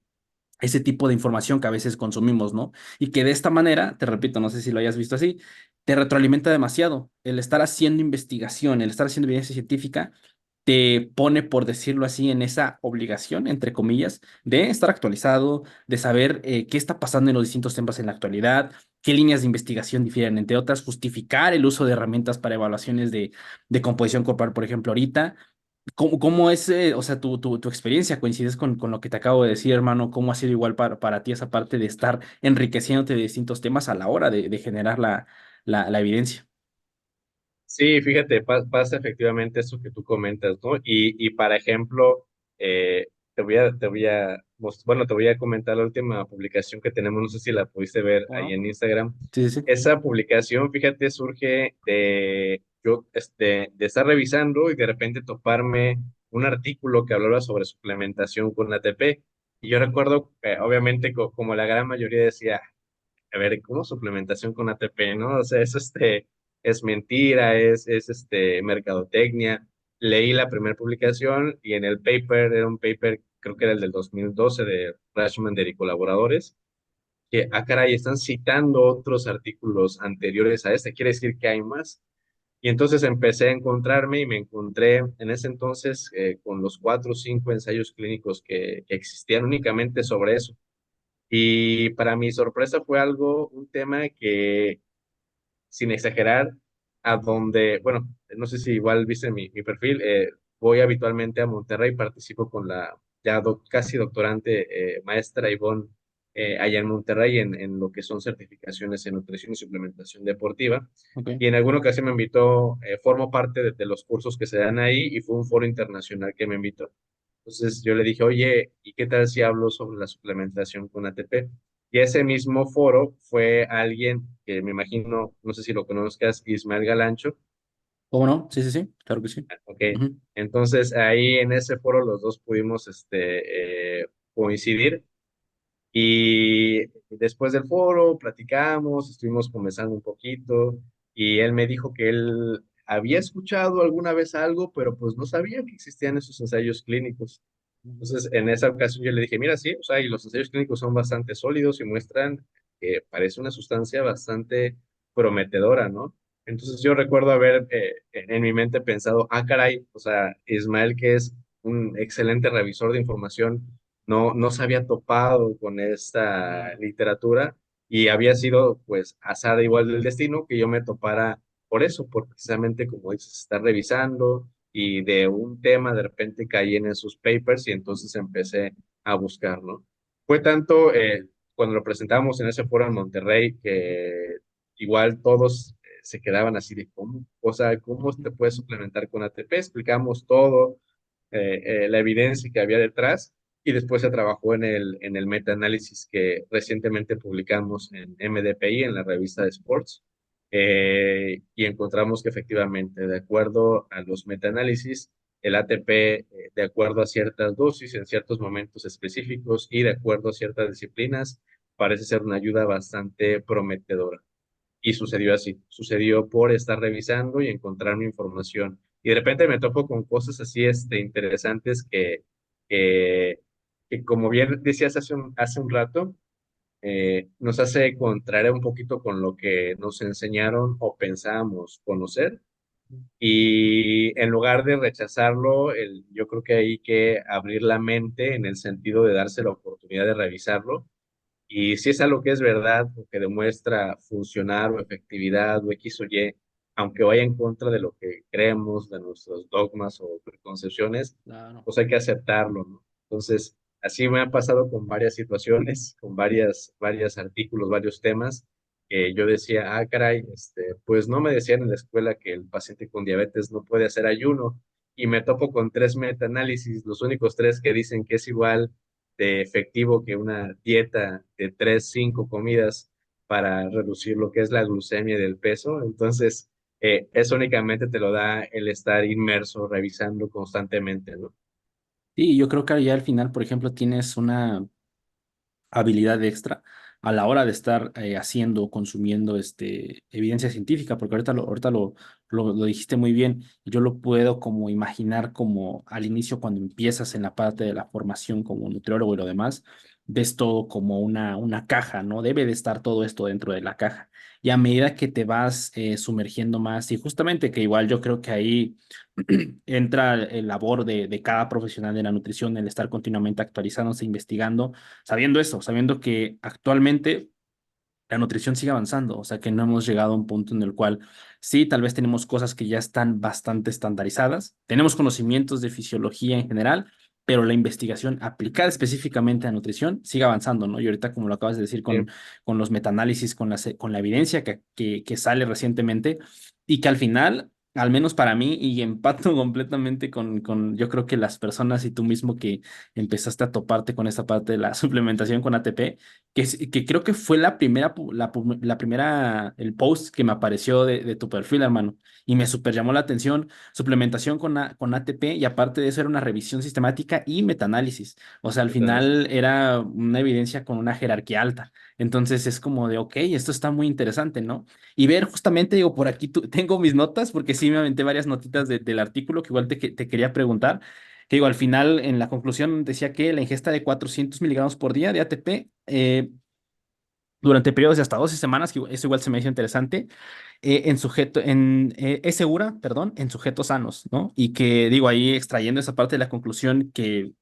A: ese tipo de información que a veces consumimos, ¿no? Y que de esta manera, te repito, no sé si lo hayas visto así, te retroalimenta demasiado. El estar haciendo investigación, el estar haciendo evidencia científica, te pone, por decirlo así, en esa obligación, entre comillas, de estar actualizado, de saber qué está pasando en los distintos temas en la actualidad, qué líneas de investigación difieren entre otras, justificar el uso de herramientas para evaluaciones de composición corporal, por ejemplo, ahorita. ¿Cómo es, o sea, tu experiencia? ¿Coincides con lo que te acabo de decir, hermano? ¿Cómo ha sido igual para ti esa parte de estar enriqueciéndote de distintos temas a la hora de generar la evidencia?
B: Sí, fíjate, pasa efectivamente eso que tú comentas, ¿no? Y para ejemplo, bueno, te voy a comentar la última publicación que tenemos, no sé si la pudiste ver ahí
A: Bueno,
B: en Instagram.
A: sí, sí, sí.
B: Esa publicación, fíjate, surge de yo, de estar revisando y de repente toparme un artículo que hablaba sobre suplementación con ATP. Y yo recuerdo, obviamente, como la gran mayoría decía, a ver, ¿cómo suplementación con ATP, no? O sea, es mentira, mercadotecnia. Leí la primera publicación y en el paper, era un paper, creo que era el del 2012 de Rashman y colaboradores, que, caray, están citando otros artículos anteriores a este, quiere decir que hay más. Y entonces empecé a encontrarme y me encontré en ese entonces con los 4 o 5 ensayos clínicos que existían únicamente sobre eso. Y para mi sorpresa fue un tema que, sin exagerar, a donde, bueno, no sé si igual viste mi perfil, voy habitualmente a Monterrey, participo con la ya casi doctorante maestra Ivonne allá en Monterrey en lo que son certificaciones en nutrición y suplementación deportiva.
A: Ok.
B: Y en alguna ocasión me invitó, formo parte de los cursos que se dan ahí y fue un foro internacional que me invitó. Entonces yo le dije, oye, ¿y qué tal si hablo sobre la suplementación con ATP? Y ese mismo foro fue alguien que me imagino, no sé si lo conozcas, Ismael Galancho.
A: ¿Cómo no? Sí, sí, sí, claro que sí.
B: Ok,
A: Ujú.
B: entonces ahí en ese foro los dos pudimos coincidir y después del foro platicamos, estuvimos conversando un poquito y él me dijo que él había escuchado alguna vez algo, pero pues no sabía que existían esos ensayos clínicos. Entonces, en esa ocasión yo le dije, mira, sí, o sea, y los ensayos clínicos son bastante sólidos y muestran que parece una sustancia bastante prometedora, ¿no? Entonces yo recuerdo haber en mi mente pensado, caray, o sea, Ismael, que es un excelente revisor de información, no se había topado con esta literatura y había sido, pues, azar igual del destino que yo me topara por eso, por precisamente, como dices, estar revisando y de un tema de repente caí en esos papers y entonces empecé a buscar, ¿no? Fue tanto cuando lo presentamos en ese foro en Monterrey que igual todos se quedaban así de cómo, o sea, cómo te puedes suplementar con ATP, explicamos todo, la evidencia que había detrás y después se trabajó en el meta-análisis que recientemente publicamos en MDPI, en la revista de Sports, y encontramos que efectivamente, de acuerdo a los metaanálisis, el ATP, de acuerdo a ciertas dosis en ciertos momentos específicos y de acuerdo a ciertas disciplinas, parece ser una ayuda bastante prometedora. Y sucedió así, sucedió por estar revisando y encontrar mi información. Y de repente me topo con cosas así interesantes que, que, como bien decías hace un rato, nos hace contraer un poquito con lo que nos enseñaron o pensábamos conocer. Y en lugar de rechazarlo, yo creo que hay que abrir la mente en el sentido de darse la oportunidad de revisarlo. Y si es algo que es verdad o que demuestra funcionar o efectividad o X o Y, aunque vaya en contra de lo que creemos, de nuestros dogmas o preconcepciones,
A: Claro.
B: pues hay que aceptarlo, ¿no? Entonces, así me ha pasado con varias situaciones, con varios artículos, varios temas, que yo decía, caray, pues no me decían en la escuela que el paciente con diabetes no puede hacer ayuno, y me topo con 3 metaanálisis, los únicos 3 que dicen que es igual de efectivo que una dieta de 3, 5 comidas para reducir lo que es la glucemia del peso. Entonces, eso únicamente te lo da el estar inmerso, revisando constantemente, ¿no?
A: Y yo creo que ya al final, por ejemplo, tienes una habilidad extra a la hora de estar haciendo o consumiendo evidencia científica, porque ahorita lo dijiste muy bien, yo lo puedo como imaginar como al inicio cuando empiezas en la parte de la formación como nutriólogo y lo demás, ves todo como una caja, ¿no? Debe de estar todo esto dentro de la caja. Y a medida que te vas sumergiendo más, y justamente que igual yo creo que ahí entra el labor de cada profesional de la nutrición, el estar continuamente actualizándose, investigando, sabiendo eso, sabiendo que actualmente la nutrición sigue avanzando, o sea que no hemos llegado a un punto en el cual sí, tal vez tenemos cosas que ya están bastante estandarizadas, tenemos conocimientos de fisiología en general, pero la investigación aplicada específicamente a nutrición sigue avanzando, ¿no? Y ahorita, como lo acabas de decir,
B: Sí.
A: con los metaanálisis, con la evidencia que sale recientemente y que al final, al menos para mí, y empato completamente yo creo que las personas y tú mismo que empezaste a toparte con esta parte de la suplementación con ATP, que creo que fue la primera, el post que me apareció de tu perfil, hermano, y me super llamó la atención, suplementación con ATP, y aparte de eso era una revisión sistemática y metaanálisis, o sea, al
B: Entonces,
A: final era una evidencia con una jerarquía alta, entonces es como de, ok, esto está muy interesante, ¿no? Y ver justamente, digo, por aquí tengo mis notas, porque sí me aventé varias notitas del artículo que igual te quería preguntar. Que digo, al final, en la conclusión decía que la ingesta de 400 miligramos por día de ATP durante periodos de hasta 12 semanas, que eso igual se me hizo interesante, es segura, perdón, en sujetos sanos, ¿no? Y que digo, ahí extrayendo esa parte de la conclusión que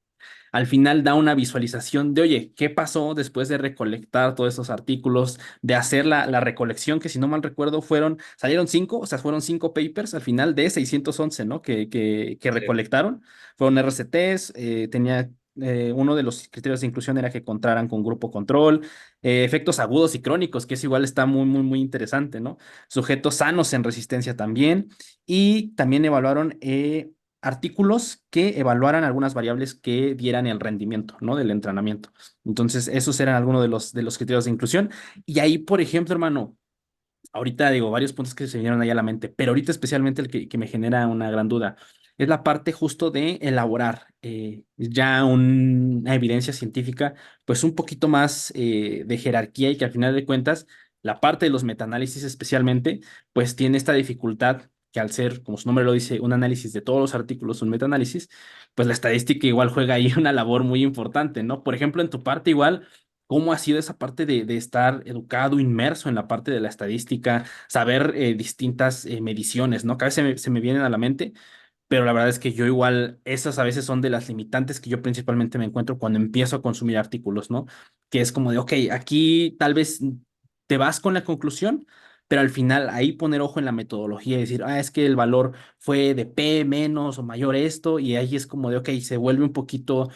A: al final da una visualización de, oye, ¿qué pasó después de recolectar todos esos artículos, de hacer la recolección, que si no mal recuerdo salieron cinco, o sea, fueron cinco papers al final de 611, ¿no? Que
B: sí.
A: recolectaron, fueron RCTs, uno de los criterios de inclusión era que contaran con grupo control, efectos agudos y crónicos, que es igual está muy, muy, muy interesante, ¿no? Sujetos sanos en resistencia también, y también evaluaron artículos que evaluaran algunas variables que dieran el rendimiento, ¿no? Del entrenamiento. Entonces, esos eran algunos de los criterios de inclusión. Y ahí, por ejemplo, hermano, ahorita digo varios puntos que se vinieron ahí a la mente, pero ahorita especialmente el que me genera una gran duda es la parte justo de elaborar ya una evidencia científica, pues un poquito más de jerarquía y que al final de cuentas, la parte de los metaanálisis especialmente, pues tiene esta dificultad que al ser, como su nombre lo dice, un análisis de todos los artículos, un metaanálisis, pues la estadística igual juega ahí una labor muy importante, ¿no? Por ejemplo, en tu parte igual. ¿Cómo ha sido esa parte de estar educado, inmerso en la parte de la estadística, saber distintas mediciones, ¿no? Que a veces se me vienen a la mente, pero la verdad es que yo igual, esas a veces son de las limitantes que yo principalmente me encuentro cuando empiezo a consumir artículos, ¿no? Que es como de, ok, aquí tal vez te vas con la conclusión, pero al final ahí poner ojo en la metodología y decir, es que el valor fue de P menos o mayor esto, y ahí es como de, ok, se vuelve un poquito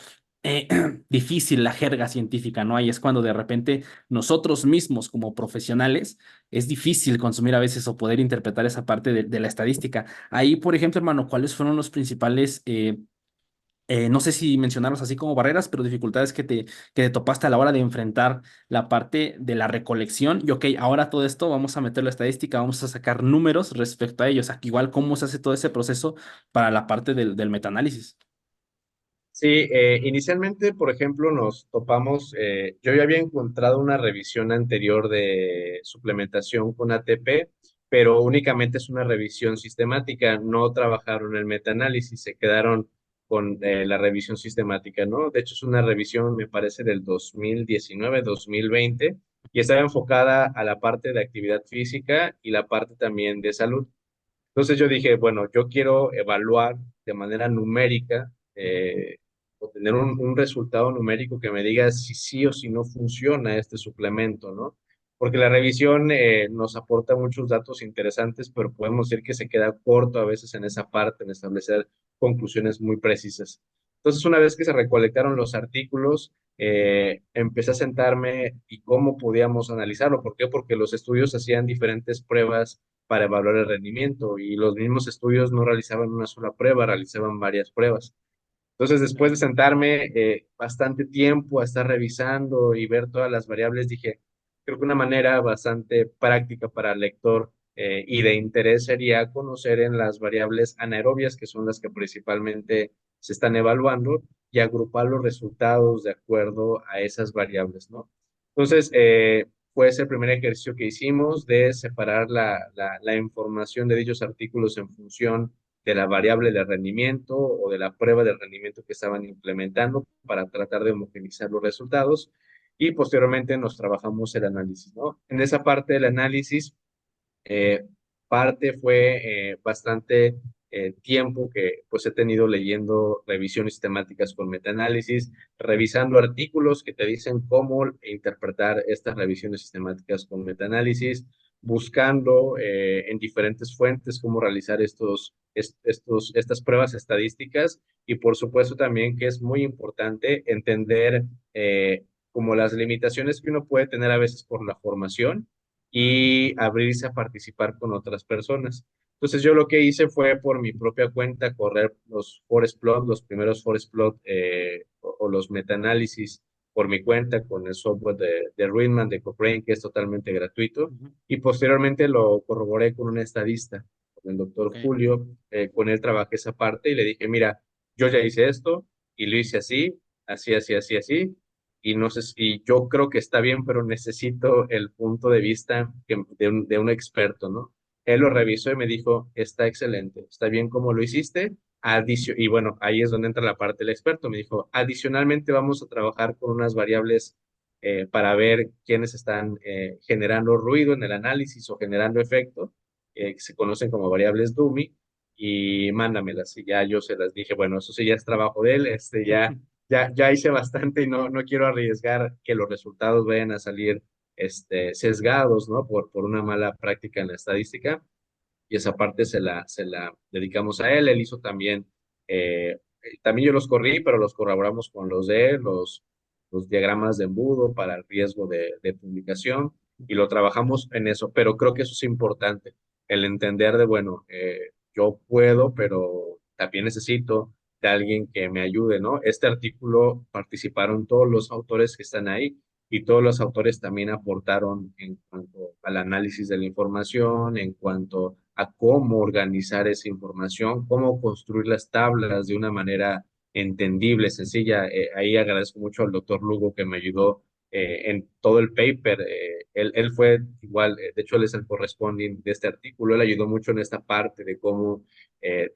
A: eh, difícil la jerga científica, ¿no? Ahí es cuando de repente nosotros mismos como profesionales es difícil consumir a veces o poder interpretar esa parte de la estadística. Ahí, por ejemplo, hermano, ¿cuáles fueron los principales, no sé si mencionarlos así como barreras, pero dificultades que te topaste a la hora de enfrentar la parte de la recolección? Y ok, ahora todo esto vamos a meter la estadística, vamos a sacar números respecto a ellos. Aquí igual, ¿cómo se hace todo ese proceso para la parte del metaanálisis?
B: Sí, inicialmente, por ejemplo, nos topamos, yo ya había encontrado una revisión anterior de suplementación con ATP, pero únicamente es una revisión sistemática, no trabajaron el metaanálisis, se quedaron con la revisión sistemática, ¿no? De hecho, es una revisión, me parece, del 2019, 2020, y estaba enfocada a la parte de actividad física y la parte también de salud. Entonces yo dije, bueno, yo quiero evaluar de manera numérica o tener un resultado numérico que me diga si sí o si no funciona este suplemento, ¿no? Porque la revisión nos aporta muchos datos interesantes, pero podemos decir que se queda corto a veces en esa parte, en establecer conclusiones muy precisas. Entonces, una vez que se recolectaron los artículos, empecé a sentarme y cómo podíamos analizarlo. ¿Por qué? Porque los estudios hacían diferentes pruebas para evaluar el rendimiento y los mismos estudios no realizaban una sola prueba, realizaban varias pruebas. Entonces, después de sentarme bastante tiempo a estar revisando y ver todas las variables, dije, creo que una manera bastante práctica para el lector y de interés sería conocer en las variables anaerobias, que son las que principalmente se están evaluando, y agrupar los resultados de acuerdo a esas variables, ¿no? Entonces, fue ese el primer ejercicio que hicimos de separar la información de dichos artículos en función de la variable de rendimiento o de la prueba de rendimiento que estaban implementando para tratar de homogeneizar los resultados y posteriormente nos trabajamos el análisis, ¿no? En esa parte del análisis, eh, parte fue bastante tiempo que pues he tenido leyendo revisiones sistemáticas con metaanálisis, revisando artículos que te dicen cómo interpretar estas revisiones sistemáticas con metaanálisis, buscando en diferentes fuentes cómo realizar estas pruebas estadísticas y por supuesto también que es muy importante entender como las limitaciones que uno puede tener a veces por la formación y abrirse a participar con otras personas. Entonces yo lo que hice fue por mi propia cuenta correr los forest plot, los primeros forest plot o los metaanálisis por mi cuenta con el software de Readman, de Cochrane, que es totalmente gratuito.
A: Ujú.
B: Y posteriormente lo corroboré con un estadista, con el doctor
A: Ok,
B: Julio. Con él trabajé esa parte y le dije, mira, yo ya hice esto y lo hice así, así, así, así, así y no sé si yo creo que está bien, pero necesito el punto de vista de un experto, ¿no? Él lo revisó y me dijo, está excelente, está bien como lo hiciste. Y bueno, ahí es donde entra la parte del experto. Me dijo, adicionalmente vamos a trabajar con unas variables para ver quiénes están generando ruido en el análisis o generando efecto, que se conocen como variables dummy, y mándamelas. Y ya yo se las dije, bueno, eso sí ya es trabajo de él, ya hice bastante y no quiero arriesgar que los resultados vayan a salir sesgados, ¿no? Por una mala práctica en la estadística. Y esa parte se la dedicamos a él. Él hizo también, también yo los corrí, pero los corroboramos con los de él, los diagramas de embudo para el riesgo de publicación y lo trabajamos en eso. Pero creo que eso es importante, el entender de, bueno, yo puedo, pero también necesito de alguien que me ayude, ¿no? Este artículo participaron todos los autores que están ahí y todos los autores también aportaron en cuanto al análisis de la información, en cuanto a cómo organizar esa información, cómo construir las tablas de una manera entendible, sencilla. Ahí agradezco mucho al doctor Lugo que me ayudó en todo el paper. Él fue igual, de hecho él es el corresponding de este artículo, él ayudó mucho en esta parte de cómo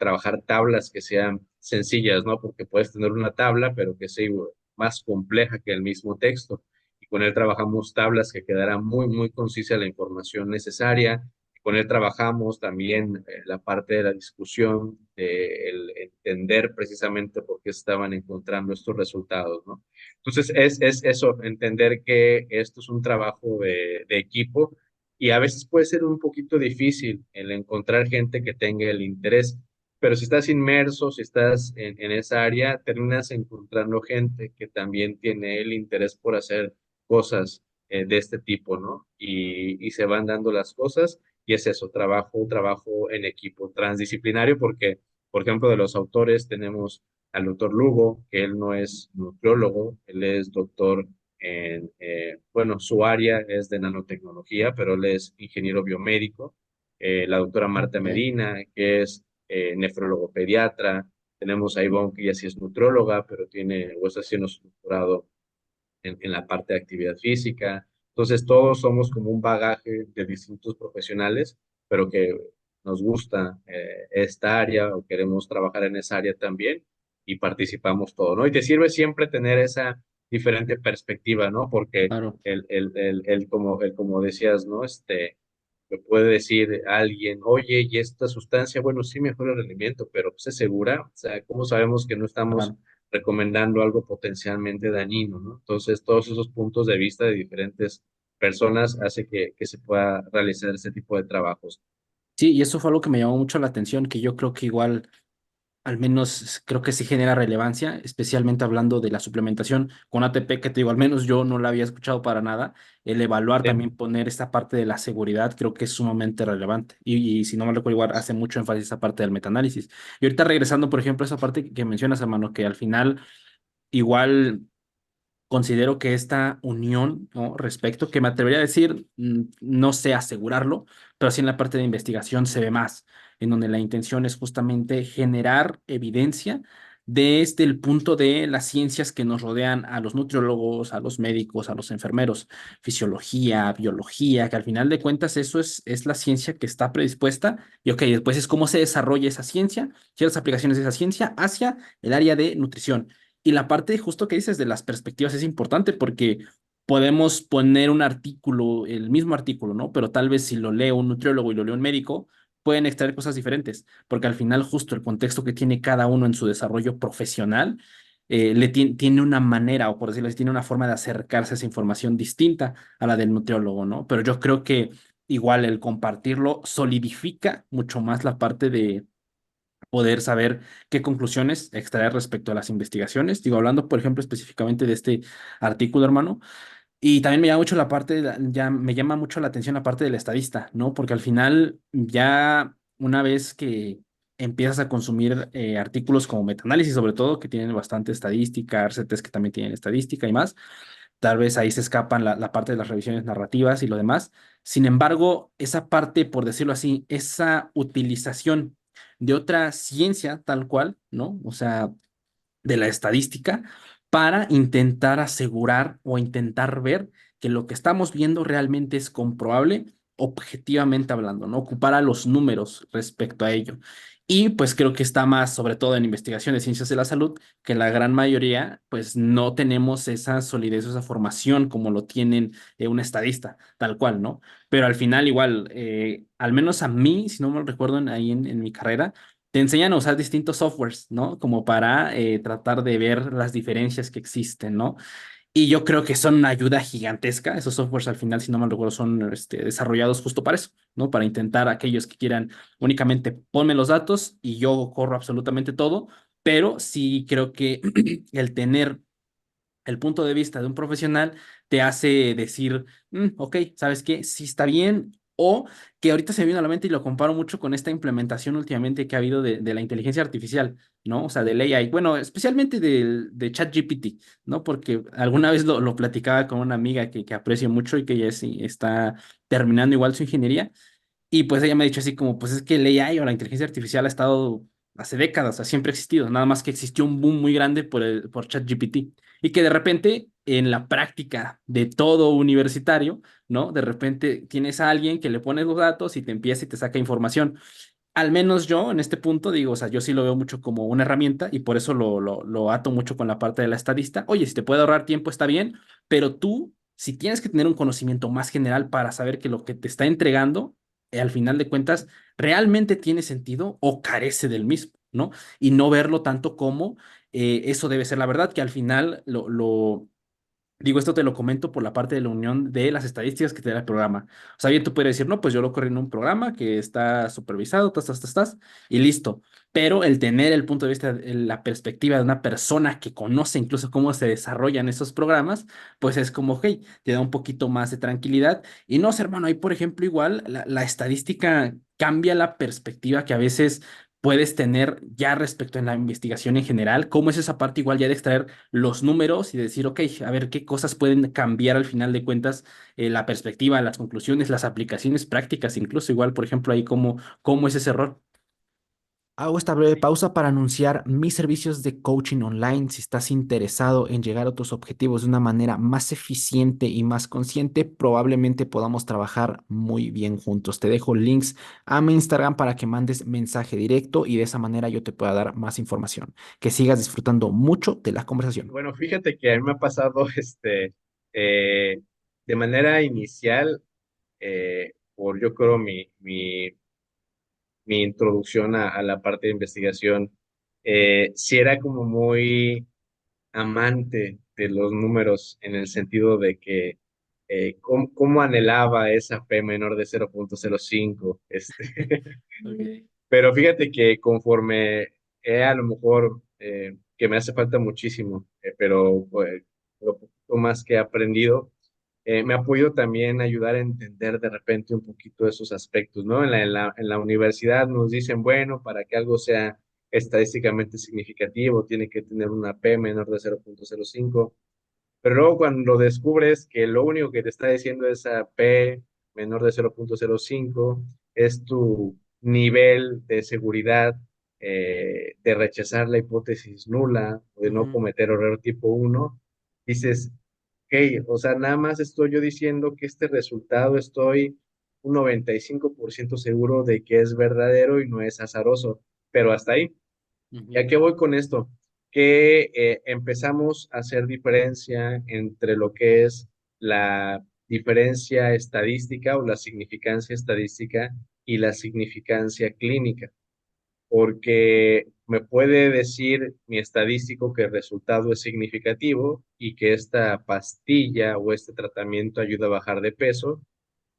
B: trabajar tablas que sean sencillas, ¿no? Porque puedes tener una tabla, pero que sea más compleja que el mismo texto. Y con él trabajamos tablas que quedaran muy concisa la información necesaria. Con él trabajamos también la parte de la discusión, de el entender precisamente por qué estaban encontrando estos resultados, ¿no? Entonces, es eso, entender que esto es un trabajo de equipo y a veces puede ser un poquito difícil el encontrar gente que tenga el interés, pero si estás inmerso, si estás en esa área, terminas encontrando gente que también tiene el interés por hacer cosas de este tipo, ¿no? Y se van dando las cosas y es eso, trabajo en equipo transdisciplinario, porque, por ejemplo, de los autores tenemos al doctor Lugo, que él no es nutriólogo, él es doctor en, bueno, su área es de nanotecnología, pero él es ingeniero biomédico. La doctora Marta
A: ok,
B: Medina, que es nefrólogo pediatra. Tenemos a Ivonne, que ya sí es nutrióloga, pero tiene, o está haciendo su doctorado en la parte de actividad física. Entonces, todos somos como un bagaje de distintos profesionales, pero que nos gusta esta área o queremos trabajar en esa área también y participamos todo, ¿no? Y te sirve siempre tener esa diferente perspectiva, ¿no? Porque
A: claro.
B: como decías, ¿no? Me puede decir alguien, oye, ¿y esta sustancia? Bueno, sí mejora el rendimiento, pero pues, ¿es segura? O sea, ¿cómo sabemos que no estamos
A: Claro.
B: recomendando algo potencialmente dañino, ¿no? Entonces, todos esos puntos de vista de diferentes personas hace que se pueda realizar ese tipo de trabajos.
A: Sí, y eso fue algo que me llamó mucho la atención, que yo creo que igual, al menos creo que sí genera relevancia, especialmente hablando de la suplementación con ATP, que te digo, al menos yo no la había escuchado para nada. El evaluar
B: Sí,
A: también, poner esta parte de la seguridad, creo que es sumamente relevante. Y si no me recuerdo, igual hace mucho énfasis esa parte del metaanálisis. Y ahorita regresando, por ejemplo, a esa parte que mencionas, hermano, que al final igual considero que esta unión, ¿no? Respecto, que me atrevería a decir, no sé asegurarlo, pero sí en la parte de investigación se ve más, en donde la intención es justamente generar evidencia desde el punto de las ciencias que nos rodean a los nutriólogos, a los médicos, a los enfermeros, fisiología, biología, que al final de cuentas eso es la ciencia que está predispuesta y ok, después es cómo se desarrolla esa ciencia, ciertas aplicaciones de esa ciencia hacia el área de nutrición. Y la parte justo que dices de las perspectivas es importante porque podemos poner un artículo, el mismo artículo, ¿no? Pero tal vez si lo lee un nutriólogo y lo lee un médico, pueden extraer cosas diferentes, porque al final justo el contexto que tiene cada uno en su desarrollo profesional tiene una manera, o por decirlo así, tiene una forma de acercarse a esa información distinta a la del nutriólogo, ¿no? Pero yo creo que igual el compartirlo solidifica mucho más la parte de poder saber qué conclusiones extraer respecto a las investigaciones. Digo, hablando, por ejemplo, específicamente de este artículo, hermano, y también me llama mucho la parte, ya me llama mucho la atención la parte del estadista, ¿no? Porque al final, ya una vez que empiezas a consumir artículos como metaanálisis, sobre todo, que tienen bastante estadística, RCTs que también tienen estadística y más, tal vez ahí se escapan la parte de las revisiones narrativas y lo demás. Sin embargo, esa parte, por decirlo así, esa utilización de otra ciencia tal cual, ¿no? O sea, de la estadística para intentar asegurar o intentar ver que lo que estamos viendo realmente es comprobable, objetivamente hablando, ¿no? Ocupar a los números respecto a ello. Y pues creo que está más, sobre todo en investigación de ciencias de la salud, que la gran mayoría, pues no tenemos esa solidez, esa formación como lo tienen un estadista, tal cual, ¿no? Pero al final igual, al menos a mí, si no me recuerdo ahí en mi carrera, te enseñan a usar distintos softwares, ¿no? Como para tratar de ver las diferencias que existen, ¿no? Y yo creo que son una ayuda gigantesca. Esos softwares al final, si no me recuerdo, son desarrollados justo para eso, ¿no? Para intentar aquellos que quieran únicamente ponme los datos y yo corro absolutamente todo, pero sí creo que el tener el punto de vista de un profesional te hace decir, ok, ¿sabes qué? Sí está bien. O que ahorita se me viene a la mente y lo comparo mucho con esta implementación últimamente que ha habido de la inteligencia artificial, ¿no? O sea, del AI. Bueno, especialmente de ChatGPT, ¿no? Porque alguna vez lo platicaba con una amiga que aprecio mucho y que ya sí está terminando igual su ingeniería. Y pues ella me ha dicho así como, pues es que el AI o la inteligencia artificial ha estado hace décadas, o sea, siempre ha existido, nada más que existió un boom muy grande por ChatGPT y que de repente en la práctica de todo universitario, ¿no? De repente tienes a alguien que le pones los datos y te empieza y te saca información. Al menos yo en este punto digo, o sea, yo sí lo veo mucho como una herramienta y por eso lo ato mucho con la parte de la estadista. Oye, si te puede ahorrar tiempo está bien, pero tú, si tienes que tener un conocimiento más general para saber que lo que te está entregando, al final de cuentas, realmente tiene sentido o carece del mismo, ¿no? Y no verlo tanto como eso debe ser la verdad, que al final digo, esto te lo comento por la parte de la unión de las estadísticas que te da el programa. O sea, bien tú puedes decir, no, pues yo lo corrí en un programa que está supervisado, y listo. Pero el tener el punto de vista, la perspectiva de una persona que conoce incluso cómo se desarrollan esos programas, pues es como, hey, te da un poquito más de tranquilidad. Y no sé, hermano, ahí por ejemplo, igual la estadística cambia la perspectiva que a veces puedes tener ya respecto en la investigación en general, cómo es esa parte igual ya de extraer los números y decir, ok, a ver qué cosas pueden cambiar al final de cuentas la perspectiva, las conclusiones, las aplicaciones prácticas, incluso igual, por ejemplo, ahí cómo es ese error.
C: Hago esta breve pausa para anunciar mis servicios de coaching online. Si estás interesado en llegar a tus objetivos de una manera más eficiente y más consciente, probablemente podamos trabajar muy bien juntos. Te dejo links a mi Instagram para que mandes mensaje directo y de esa manera yo te pueda dar más información. Que sigas disfrutando mucho de la conversación.
B: Bueno, fíjate que a mí me ha pasado eh, de manera inicial, por yo creo mi introducción a la parte de investigación, sí era como muy amante de los números en el sentido de que cómo anhelaba esa P menor de 0,05.
A: Ok.
B: Pero fíjate que conforme a lo mejor que me hace falta muchísimo, pero pues, lo poquito más que he aprendido, me ha podido también ayudar a entender de repente un poquito esos aspectos, ¿no? En la universidad nos dicen, bueno, para que algo sea estadísticamente significativo, tiene que tener una P menor de 0,05. Pero luego cuando descubres que lo único que te está diciendo esa P menor de 0.05 es tu nivel de seguridad de rechazar la hipótesis nula o de no
C: Ujú,
B: cometer error tipo uno, dices, ok, o sea, nada más estoy yo diciendo que este resultado estoy un 95% seguro de que es verdadero y no es azaroso, pero hasta ahí. ¿Y a
C: ujú,
B: qué voy con esto? Que empezamos a hacer diferencia entre lo que es la diferencia estadística o la significancia estadística y la significancia clínica, porque me puede decir mi estadístico que el resultado es significativo y que esta pastilla o este tratamiento ayuda a bajar de peso,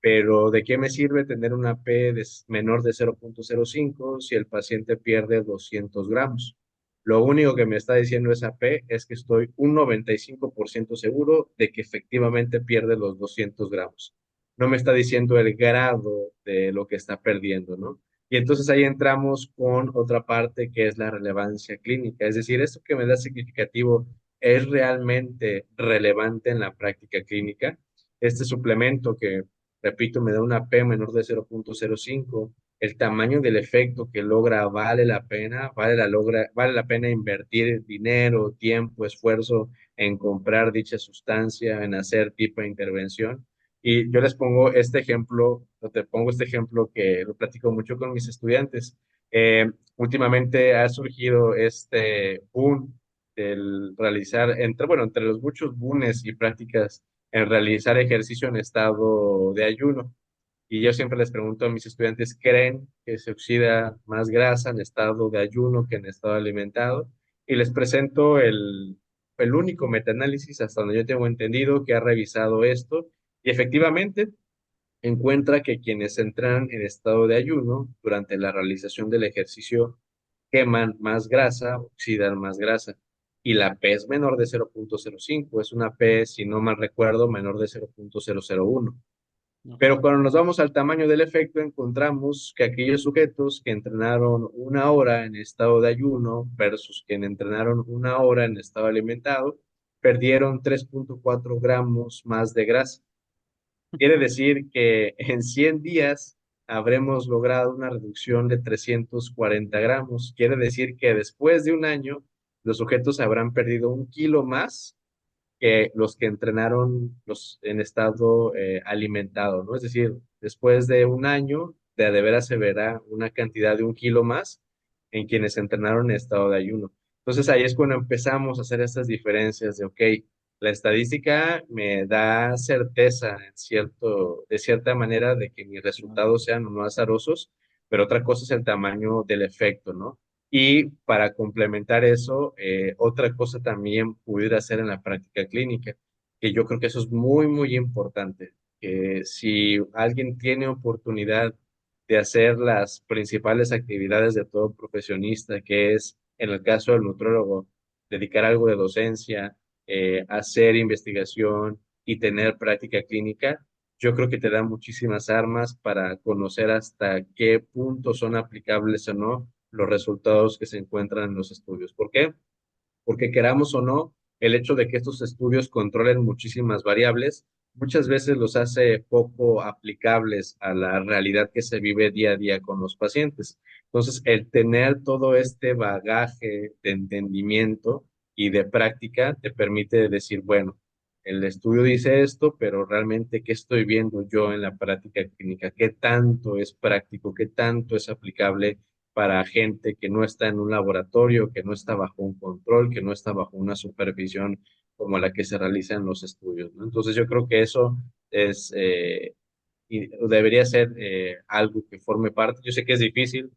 B: pero ¿de qué me sirve tener una P menor de 0.05 si el paciente pierde 200 gramos? Lo único que me está diciendo esa P es que estoy un 95% seguro de que efectivamente pierde los 200 gramos. No me está diciendo el grado de lo que está perdiendo, ¿no? Y entonces ahí entramos con otra parte que es la relevancia clínica. Es decir, esto que me da significativo es realmente relevante en la práctica clínica. Este suplemento que, repito, me da una P menor de 0.05, el tamaño del efecto que logra vale la pena, vale la pena invertir dinero, tiempo, esfuerzo en comprar dicha sustancia, en hacer tipo de intervención. Y yo les pongo este ejemplo, o te pongo este ejemplo que lo platico mucho con mis estudiantes. Últimamente ha surgido este boom del realizar, entre los muchos booms y prácticas en realizar ejercicio en estado de ayuno. Y yo siempre les pregunto a mis estudiantes, ¿creen que se oxida más grasa en estado de ayuno que en estado alimentado? Y les presento el único metaanálisis hasta donde yo tengo entendido que ha revisado esto. Y efectivamente encuentra que quienes entran en estado de ayuno durante la realización del ejercicio queman más grasa, oxidan más grasa. Y la P es menor de 0.05, es una P, si no mal recuerdo, menor de 0.001. Pero
C: ujú.
B: cuando nos vamos al tamaño del efecto, encontramos que aquellos sujetos que entrenaron una hora en estado de ayuno versus quienes entrenaron una hora en estado alimentado, perdieron 3.4 gramos más de grasa. Quiere decir que en 100 días habremos logrado una reducción de 340 gramos. Quiere decir que después de un año, los sujetos habrán perdido 1 kilo más que los que entrenaron en estado alimentado, ¿no? Es decir, después de un año, de veras se verá una cantidad de 1 kilo más en quienes entrenaron en estado de ayuno. Entonces ahí es cuando empezamos a hacer estas diferencias de, ok, la estadística me da certeza de cierta manera de que mis
C: Claro.
B: resultados sean o no azarosos, pero otra cosa es el tamaño del efecto, ¿no? Y para complementar eso, otra cosa también pudiera ser en la práctica clínica, que yo creo que eso es muy, muy importante, que si alguien tiene oportunidad de hacer las principales actividades de todo profesionista, que es, en el caso del nutriólogo, dedicar algo de docencia, hacer investigación y tener práctica clínica, yo creo que te da muchísimas armas para conocer hasta qué punto son aplicables o no los resultados que se encuentran en los estudios. ¿Por qué? Porque queramos o no, el hecho de que estos estudios controlen muchísimas variables, muchas veces los hace poco aplicables a la realidad que se vive día a día con los pacientes. Entonces, el tener todo este bagaje de entendimiento y de práctica te permite decir, bueno, el estudio dice esto, pero realmente, ¿qué estoy viendo yo en la práctica clínica? ¿Qué tanto es práctico? ¿Qué tanto es aplicable para gente que no está en un laboratorio, que no está bajo un control, que no está bajo una supervisión como la que se realiza en los estudios, ¿no? Entonces yo creo que eso es, y debería ser algo que forme parte. Yo sé que es difícil,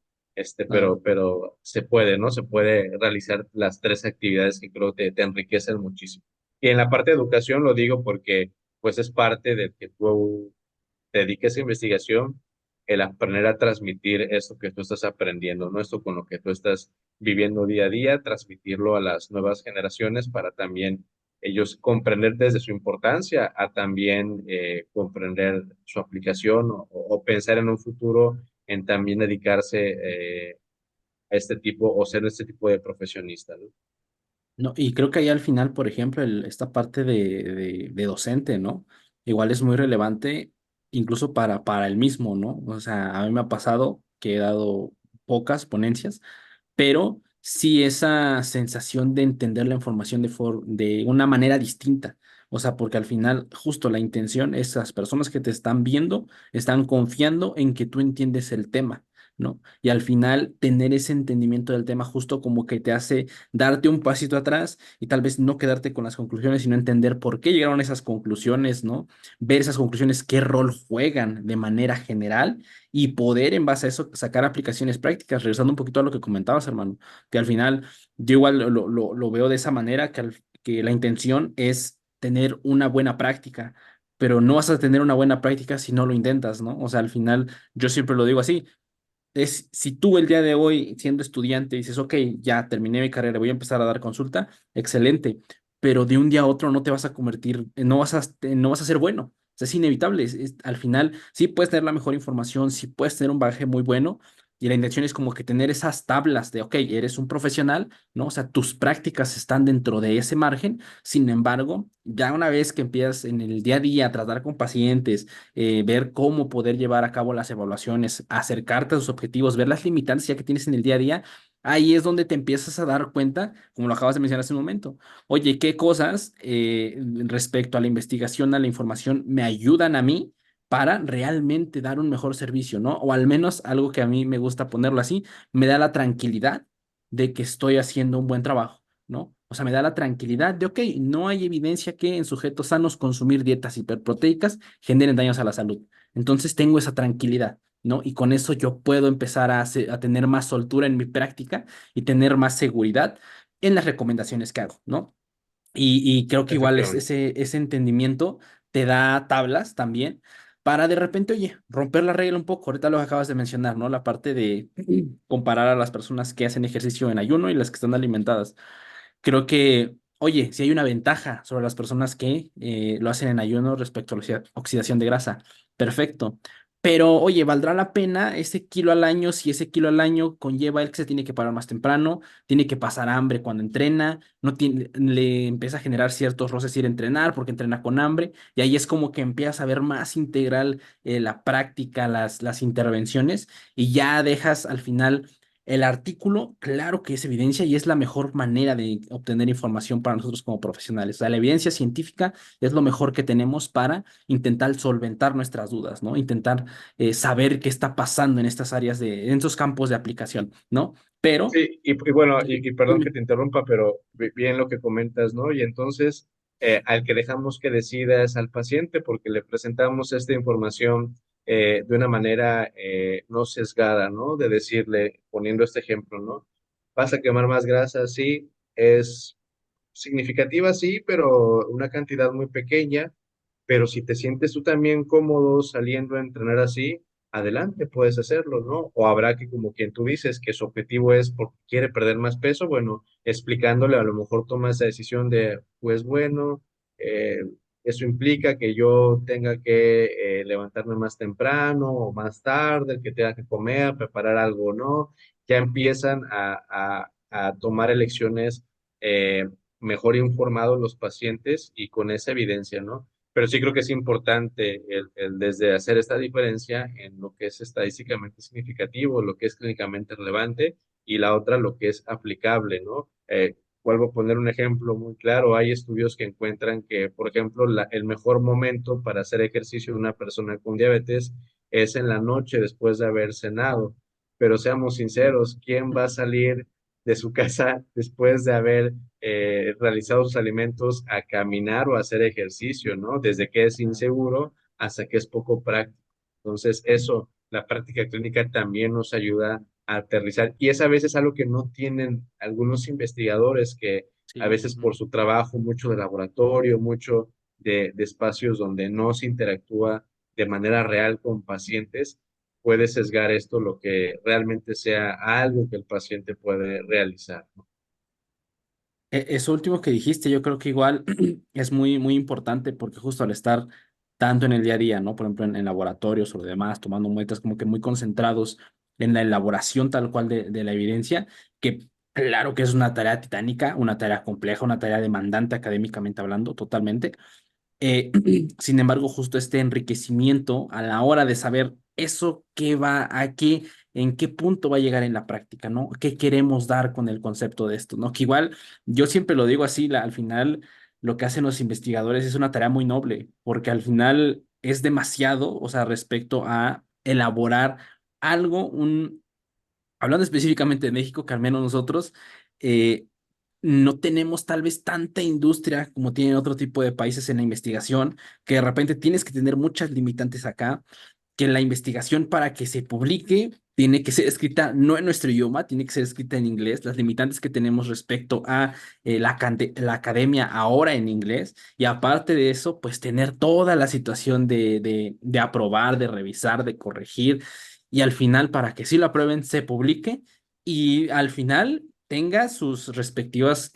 C: Claro.
B: pero se puede, ¿no? Se puede realizar las tres actividades que creo que te enriquecen muchísimo. Y en la parte de educación lo digo porque pues es parte de que tú te dediques a investigación, el aprender a transmitir esto que tú estás aprendiendo, ¿no? Esto con lo que tú estás viviendo día a día, transmitirlo a las nuevas generaciones para también ellos comprender desde su importancia a también comprender su aplicación o pensar en un futuro en también dedicarse a este tipo o ser este tipo de profesionista, ¿no?
A: No, y creo que ahí al final, por ejemplo, esta parte de docente, ¿no? Igual es muy relevante incluso para el mismo, ¿no? O sea, a mí me ha pasado que he dado pocas ponencias, pero sí esa sensación de entender la información de una manera distinta. O sea, porque al final, justo la intención, esas personas que te están viendo están confiando en que tú entiendes el tema, ¿no? Y al final, tener ese entendimiento del tema justo como que te hace darte un pasito atrás y tal vez no quedarte con las conclusiones, sino entender por qué llegaron a esas conclusiones, ¿no? Ver esas conclusiones, qué rol juegan de manera general y poder en base a eso sacar aplicaciones prácticas, regresando un poquito a lo que comentabas, hermano, que al final yo igual lo veo de esa manera, que la intención es tener una buena práctica, pero no vas a tener una buena práctica si no lo intentas, ¿no? O sea, al final yo siempre lo digo así, es si tú el día de hoy, siendo estudiante, dices, ok, ya terminé mi carrera, voy a empezar a dar consulta, excelente, pero de un día a otro no te vas a convertir, no vas a ser bueno. O sea, es inevitable. Al final, sí puedes tener la mejor información, sí puedes tener un bagaje muy bueno, y la intención es como que tener esas tablas de, ok, eres un profesional, ¿no? O sea, tus prácticas están dentro de ese margen. Sin embargo, ya una vez que empiezas en el día a día a tratar con pacientes, ver cómo poder llevar a cabo las evaluaciones, acercarte a tus objetivos, ver las limitantes ya que tienes en el día a día, ahí es donde te empiezas a dar cuenta, como lo acabas de mencionar hace un momento, oye, ¿qué cosas respecto a la investigación, a la información, me ayudan a mí para realmente dar un mejor servicio, ¿no? O al menos algo que a mí me gusta ponerlo así, me da la tranquilidad de que estoy haciendo un buen trabajo, ¿no? O sea, me da la tranquilidad de, ok, no hay evidencia que en sujetos sanos consumir dietas hiperproteicas generen daños a la salud. Entonces tengo esa tranquilidad, ¿no? Y con eso yo puedo empezar a tener más soltura en mi práctica y tener más seguridad en las recomendaciones que hago, ¿no? Y creo que igual
B: Efectivamente.
A: ese entendimiento te da tablas también para de repente, oye, romper la regla un poco. Ahorita lo acabas de mencionar, ¿no? La parte de comparar a las personas que hacen ejercicio en ayuno y las que están alimentadas. Creo que, oye, si hay una ventaja sobre las personas que lo hacen en ayuno respecto a la oxidación de grasa, perfecto. Pero, oye, ¿valdrá la pena ese kilo al año si ese kilo al año conlleva el que se tiene que parar más temprano, tiene que pasar hambre cuando entrena, no tiene, le empieza a generar ciertos roces ir a entrenar porque entrena con hambre, y ahí es como que empiezas a ver más integral la práctica, las intervenciones, y ya dejas al final el artículo, claro que es evidencia y es la mejor manera de obtener información para nosotros como profesionales. O sea, la evidencia científica es lo mejor que tenemos para intentar solventar nuestras dudas, ¿no? Intentar saber qué está pasando en estas áreas en estos campos de aplicación, ¿no? Pero,
B: Sí, y bueno,
A: sí,
B: y perdón que
A: dime.
B: te interrumpa, pero bien lo que comentas, ¿no? Y entonces, al que dejamos que decida es al paciente porque le presentamos esta información de una manera no sesgada, ¿no? De decirle, poniendo este ejemplo, ¿no? Vas a quemar más grasa, sí, es significativa, sí, pero una cantidad muy pequeña. Pero si te sientes tú también cómodo saliendo a entrenar así, adelante, puedes hacerlo, ¿no? O habrá que, como quien tú dices, que su objetivo es porque quiere perder más peso, bueno, explicándole, a lo mejor toma esa decisión de, pues bueno, eh, eso implica que yo tenga que levantarme más temprano o más tarde, que tenga que comer, preparar algo, ¿no? Ya empiezan a tomar elecciones mejor informados los pacientes y con esa evidencia, ¿no? Pero sí creo que es importante el desde hacer esta diferencia en lo que es estadísticamente significativo, lo que es clínicamente relevante y la otra lo que es aplicable, ¿no? Vuelvo a poner un ejemplo muy claro. Hay estudios que encuentran que, por ejemplo, el mejor momento para hacer ejercicio de una persona con diabetes es en la noche después de haber cenado. Pero seamos sinceros, ¿quién va a salir de su casa después de haber realizado sus alimentos a caminar o a hacer ejercicio, ¿no? Desde que es inseguro hasta que es poco práctico. Entonces, eso, la práctica clínica también nos ayuda a aterrizar. Y es a veces algo que no tienen algunos investigadores que a
A: Sí,
B: veces por su trabajo, mucho de laboratorio, mucho de espacios donde no se interactúa de manera real con pacientes, puede sesgar esto lo que realmente sea algo que el paciente puede realizar, ¿no?
A: Eso último que dijiste, yo creo que igual es muy, muy importante porque justo al estar tanto en el día a día, ¿no? Por ejemplo, en laboratorios o lo demás, tomando muestras como que muy concentrados en la elaboración tal cual de la evidencia, que Claro que es una tarea titánica, una tarea compleja, una tarea demandante académicamente hablando, totalmente. Eh, Sin embargo, justo este enriquecimiento a la hora de saber eso qué va a qué, en qué punto va a llegar en la práctica, ¿no? ¿Qué queremos dar con el concepto de esto, ¿no? Que igual, yo siempre lo digo así, al final lo que hacen los investigadores es una tarea muy noble, porque al final es demasiado, o sea, respecto a elaborar algo, hablando específicamente de México, que al menos nosotros eh, no tenemos tal vez tanta industria como tienen otro tipo de países en la investigación, que de repente tienes que tener muchas limitantes acá, que la investigación para que se publique tiene que ser escrita no en nuestro idioma, tiene que ser escrita en inglés, las limitantes que tenemos respecto a la academia ahora en inglés, y aparte de eso, pues tener toda la situación de aprobar, de revisar, de corregir, y al final para que sí lo aprueben, se publique y al final tenga sus respectivas...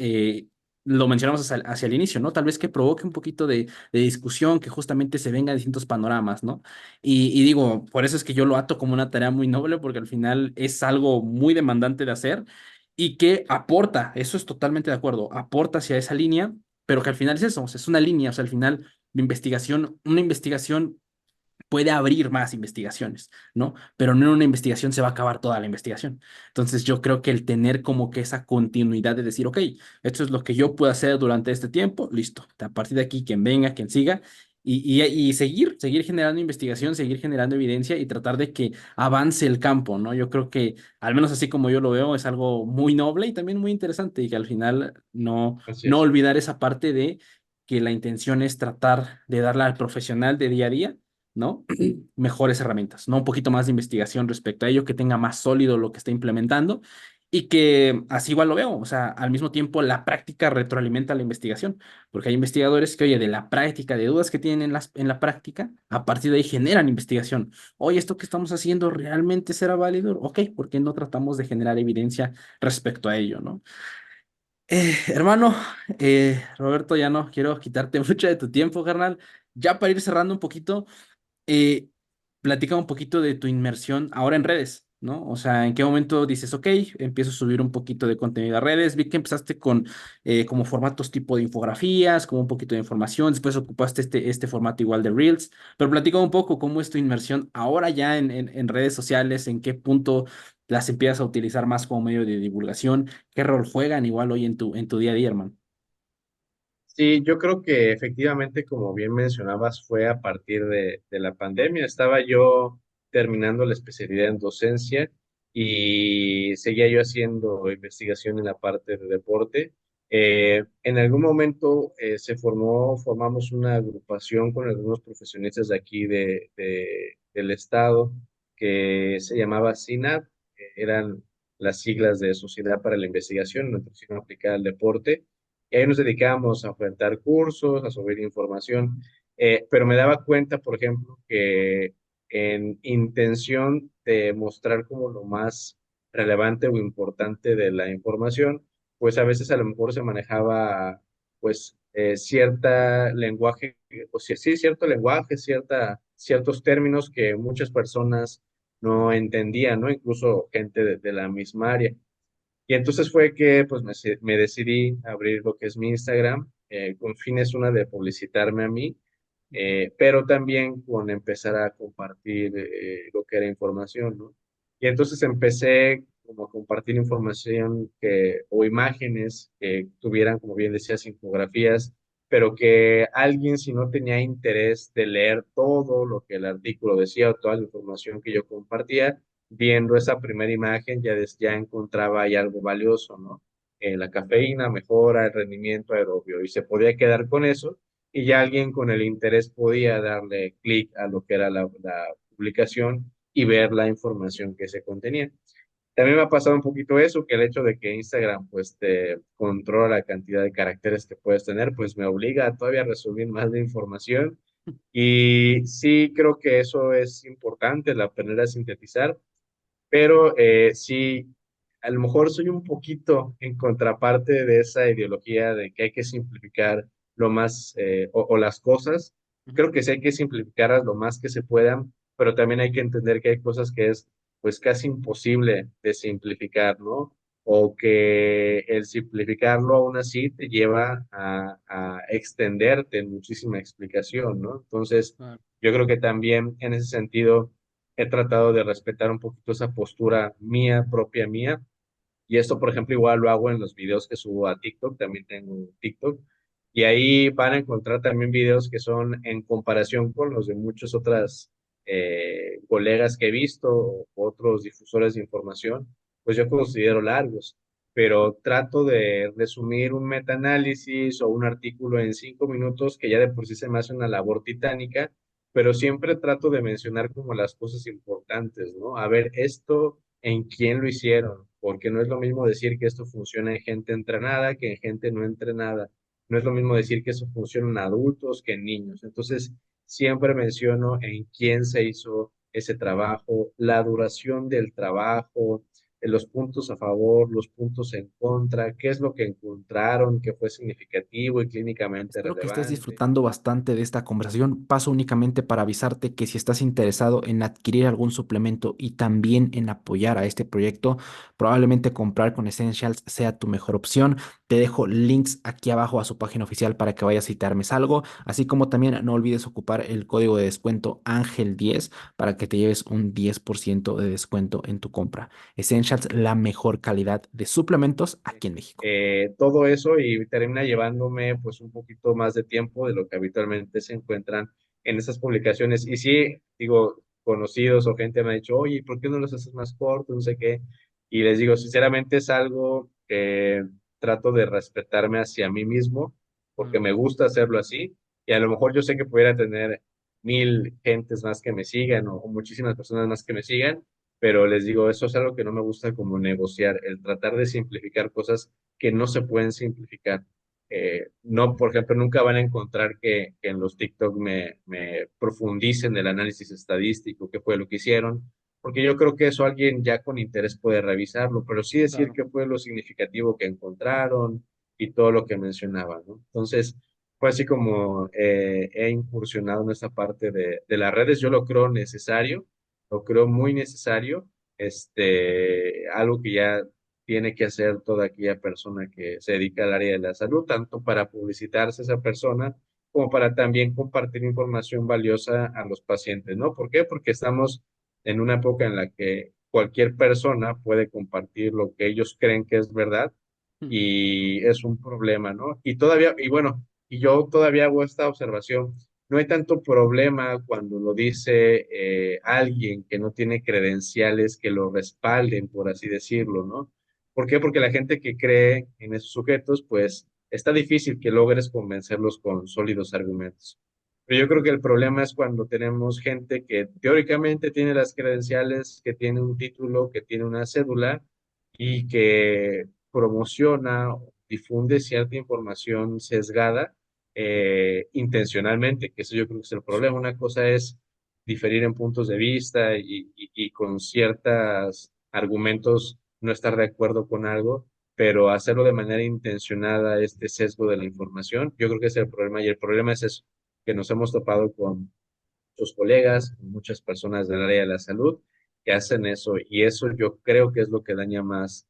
A: lo mencionamos hacia el inicio, ¿no? Tal vez que provoque un poquito de discusión, que justamente se venga distintos panoramas, ¿no? Y digo, por eso es que yo lo ato como una tarea muy noble, porque al final es algo muy demandante de hacer y que aporta, eso es totalmente de acuerdo, aporta hacia esa línea, pero que al final es eso, o sea, es una línea, o sea, al final la investigación, una investigación puede abrir más investigaciones, ¿no? Pero no en una investigación se va a acabar toda la investigación. Entonces yo creo que el tener como que esa continuidad de decir, ok, esto es lo que yo puedo hacer durante este tiempo, listo. A partir de aquí, quien venga, quien siga, y seguir generando investigación, seguir generando evidencia y tratar de que avance el campo, ¿no? Yo creo que, al menos así como yo lo veo, es algo muy noble y también muy interesante y que al final
B: Así
A: no
B: es.
A: olvidar esa parte de que la intención es tratar de darle al profesional de día a día, ¿no? Mejores herramientas, ¿no? Un poquito más de investigación respecto a ello, que tenga más sólido lo que está implementando y que así igual lo veo, o sea, al mismo tiempo la práctica retroalimenta la investigación, porque hay investigadores que, oye, de la práctica, de dudas que tienen en la práctica, a partir de ahí generan investigación. Oye, ¿esto que estamos haciendo realmente será válido? Ok, ¿por qué no tratamos de generar evidencia respecto a ello, ¿no? Hermano, Roberto, ya no quiero quitarte mucho de tu tiempo, carnal. Ya para ir cerrando un poquito, eh, platica un poquito de tu inmersión ahora en redes, ¿no? O sea, ¿en qué momento dices, ok, empiezo a subir un poquito de contenido a redes? Vi que empezaste con como formatos tipo de infografías, como un poquito de información, después ocupaste este formato igual de Reels, pero platica un poco cómo es tu inmersión ahora ya en redes sociales, en qué punto las empiezas a utilizar más como medio de divulgación, qué rol juegan igual hoy en tu día a día, hermano.
B: Sí, yo creo que efectivamente, como bien mencionabas, fue a partir de la pandemia. Estaba yo terminando la especialidad en docencia y seguía yo haciendo investigación en la parte de deporte. En algún momento formamos una agrupación con algunos profesionistas de aquí del estado que se llamaba SINAP, eran las siglas de Sociedad para la Investigación y Nutrición Aplicada al Deporte. Y ahí nos dedicábamos a ofertar cursos, a subir información, pero me daba cuenta, por ejemplo, que en intención de mostrar como lo más relevante o importante de la información, pues a veces a lo mejor se manejaba pues cierta lenguaje, o sea, sí, cierto lenguaje, ciertos términos que muchas personas no entendían, ¿no? Incluso gente de la misma área. Y entonces fue que pues me decidí abrir lo que es mi Instagram, con fines una de publicitarme a mí, pero también con empezar a compartir lo que era información, ¿no? Y entonces empecé como a compartir información o imágenes que tuvieran, como bien decías, infografías, pero que alguien si no tenía interés de leer todo lo que el artículo decía o toda la información que yo compartía, viendo esa primera imagen ya encontraba ahí algo valioso, ¿no? La cafeína mejora el rendimiento aerobio y se podía quedar con eso y ya alguien con el interés podía darle clic a lo que era la publicación y ver la información que se contenía. También me ha pasado un poquito eso, que el hecho de que Instagram pues te controla la cantidad de caracteres que puedes tener, pues me obliga a todavía resumir más de información. Y sí creo que eso es importante, la aprender a sintetizar, pero sí, a lo mejor soy un poquito en contraparte de esa ideología de que hay que simplificar lo más, o las cosas. Creo que sí hay que simplificarlas lo más que se puedan, pero también hay que entender que hay cosas que es pues casi imposible de simplificar, ¿no? o que el simplificarlo aún así te lleva a extenderte en muchísima explicación, ¿no? Entonces,
A: Claro.
B: yo creo que también en ese sentido he tratado de respetar un poquito esa postura mía, propia mía, y esto, por ejemplo, igual lo hago en los videos que subo a TikTok, también tengo TikTok, y ahí van a encontrar también videos que son en comparación con los de muchos otras colegas que he visto, o otros difusores de información, pues yo considero largos, pero trato de resumir un metaanálisis o un artículo en 5 minutos que ya de por sí se me hace una labor titánica, pero siempre trato de mencionar como las cosas importantes, ¿no? A ver, esto en quién lo hicieron, porque no es lo mismo decir que esto funciona en gente entrenada que en gente no entrenada. No es lo mismo decir que eso funciona en adultos que en niños. Entonces, siempre menciono en quién se hizo ese trabajo, la duración del trabajo, los puntos a favor, los puntos en contra, qué es lo que encontraron que fue significativo y clínicamente
C: Espero que estés
B: relevante.
C: disfrutando bastante de esta conversación. Paso únicamente para avisarte que si estás interesado en adquirir algún suplemento y también en apoyar a este proyecto, probablemente comprar con Essentials sea tu mejor opción. Te dejo links aquí abajo a su página oficial para que vayas y te armes algo, así como también no olvides ocupar el código de descuento Ángel10 para que te lleves un 10% de descuento en tu compra. Essentials, la mejor calidad de suplementos aquí en México.
B: Todo eso y termina llevándome pues un poquito más de tiempo de lo que habitualmente se encuentran en esas publicaciones. Y sí, digo, conocidos o gente me ha dicho, oye, ¿por qué no los haces más cortos? No sé qué. Y les digo, sinceramente es algo que trato de respetarme hacia mí mismo porque
A: Mm.
B: me gusta hacerlo así. Y a lo mejor yo sé que pudiera tener 1000 gentes más que me sigan o muchísimas personas más que me sigan, pero les digo, eso es algo que no me gusta como negociar, el tratar de simplificar cosas que no se pueden simplificar. No, por ejemplo, nunca van a encontrar que en los TikTok me profundicen el análisis estadístico, qué fue lo que hicieron, porque yo creo que eso alguien ya con interés puede revisarlo, pero sí decir
A: Claro.
B: qué fue lo significativo que encontraron y todo lo que mencionaban, ¿no? Entonces, fue así como he incursionado en esa parte de las redes. Yo lo creo necesario, lo creo muy necesario, algo que ya tiene que hacer toda aquella persona que se dedica al área de la salud, tanto para publicitarse esa persona como para también compartir información valiosa a los pacientes, ¿no? ¿Por qué? Porque estamos en una época en la que cualquier persona puede compartir lo que ellos creen que es verdad
A: Mm.
B: y es un problema, ¿no? Y todavía, y bueno, y yo todavía hago esta observación, no hay tanto problema cuando lo dice alguien que no tiene credenciales que lo respalden, por así decirlo, ¿no? ¿Por qué? Porque la gente que cree en esos sujetos, pues está difícil que logres convencerlos con sólidos argumentos. Pero yo creo que el problema es cuando tenemos gente que teóricamente tiene las credenciales, que tiene un título, que tiene una cédula y que promociona o difunde cierta información sesgada intencionalmente, que eso yo creo que es el problema. Una cosa es diferir en puntos de vista y con ciertos argumentos no estar de acuerdo con algo, pero hacerlo de manera intencionada, este sesgo de la información, yo creo que es el problema y el problema es eso, que nos hemos topado con muchos colegas, con muchas personas del área de la salud que hacen eso y eso yo creo que es lo que daña más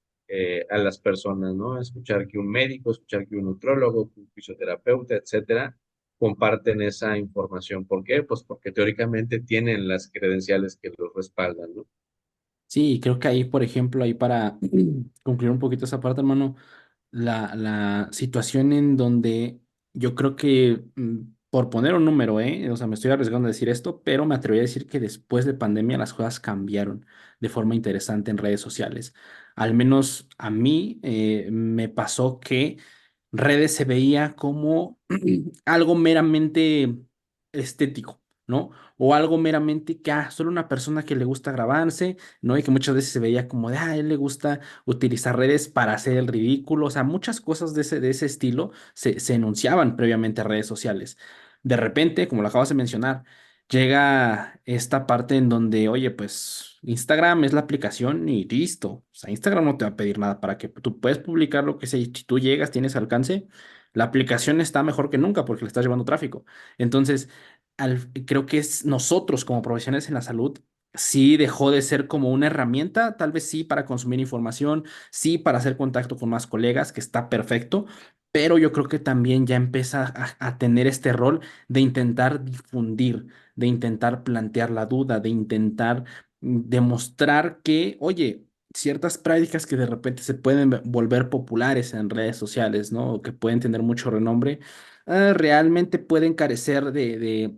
B: a las personas, ¿no? Escuchar que un médico, escuchar que un nutrólogo, que un fisioterapeuta, etcétera, comparten esa información. ¿Por qué? Pues porque teóricamente tienen las credenciales que los respaldan, ¿no?
C: Sí, creo que ahí, por ejemplo, ahí para concluir un poquito esa parte, hermano, la situación en donde yo creo que, por poner un número, o sea, me estoy arriesgando a decir esto, pero me atrevería a decir que después de pandemia las cosas cambiaron de forma interesante en redes sociales. Al menos a mí me pasó que redes se veía como algo meramente estético, ¿no? O algo meramente que, solo una persona que le gusta grabarse, ¿no? Y que muchas veces se veía como de, a él le gusta utilizar redes para hacer el ridículo, o sea, muchas cosas de ese estilo se enunciaban previamente a redes sociales. De repente, como lo acabas de mencionar, llega esta parte en donde, oye, pues Instagram es la aplicación y listo. O sea, Instagram no te va a pedir nada para que tú puedes publicar lo que sea. Y si tú llegas, tienes alcance, la aplicación está mejor que nunca porque le estás llevando tráfico. Entonces, creo que es nosotros como profesionales en la salud
A: sí dejó de ser como una herramienta, tal vez sí para consumir información, sí para hacer contacto con más colegas, que está perfecto, pero yo creo que también ya empieza a tener este rol de intentar difundir, de intentar plantear la duda, de intentar demostrar que, oye, ciertas prácticas que de repente se pueden volver populares en redes sociales, ¿no? O que pueden tener mucho renombre, realmente pueden carecer de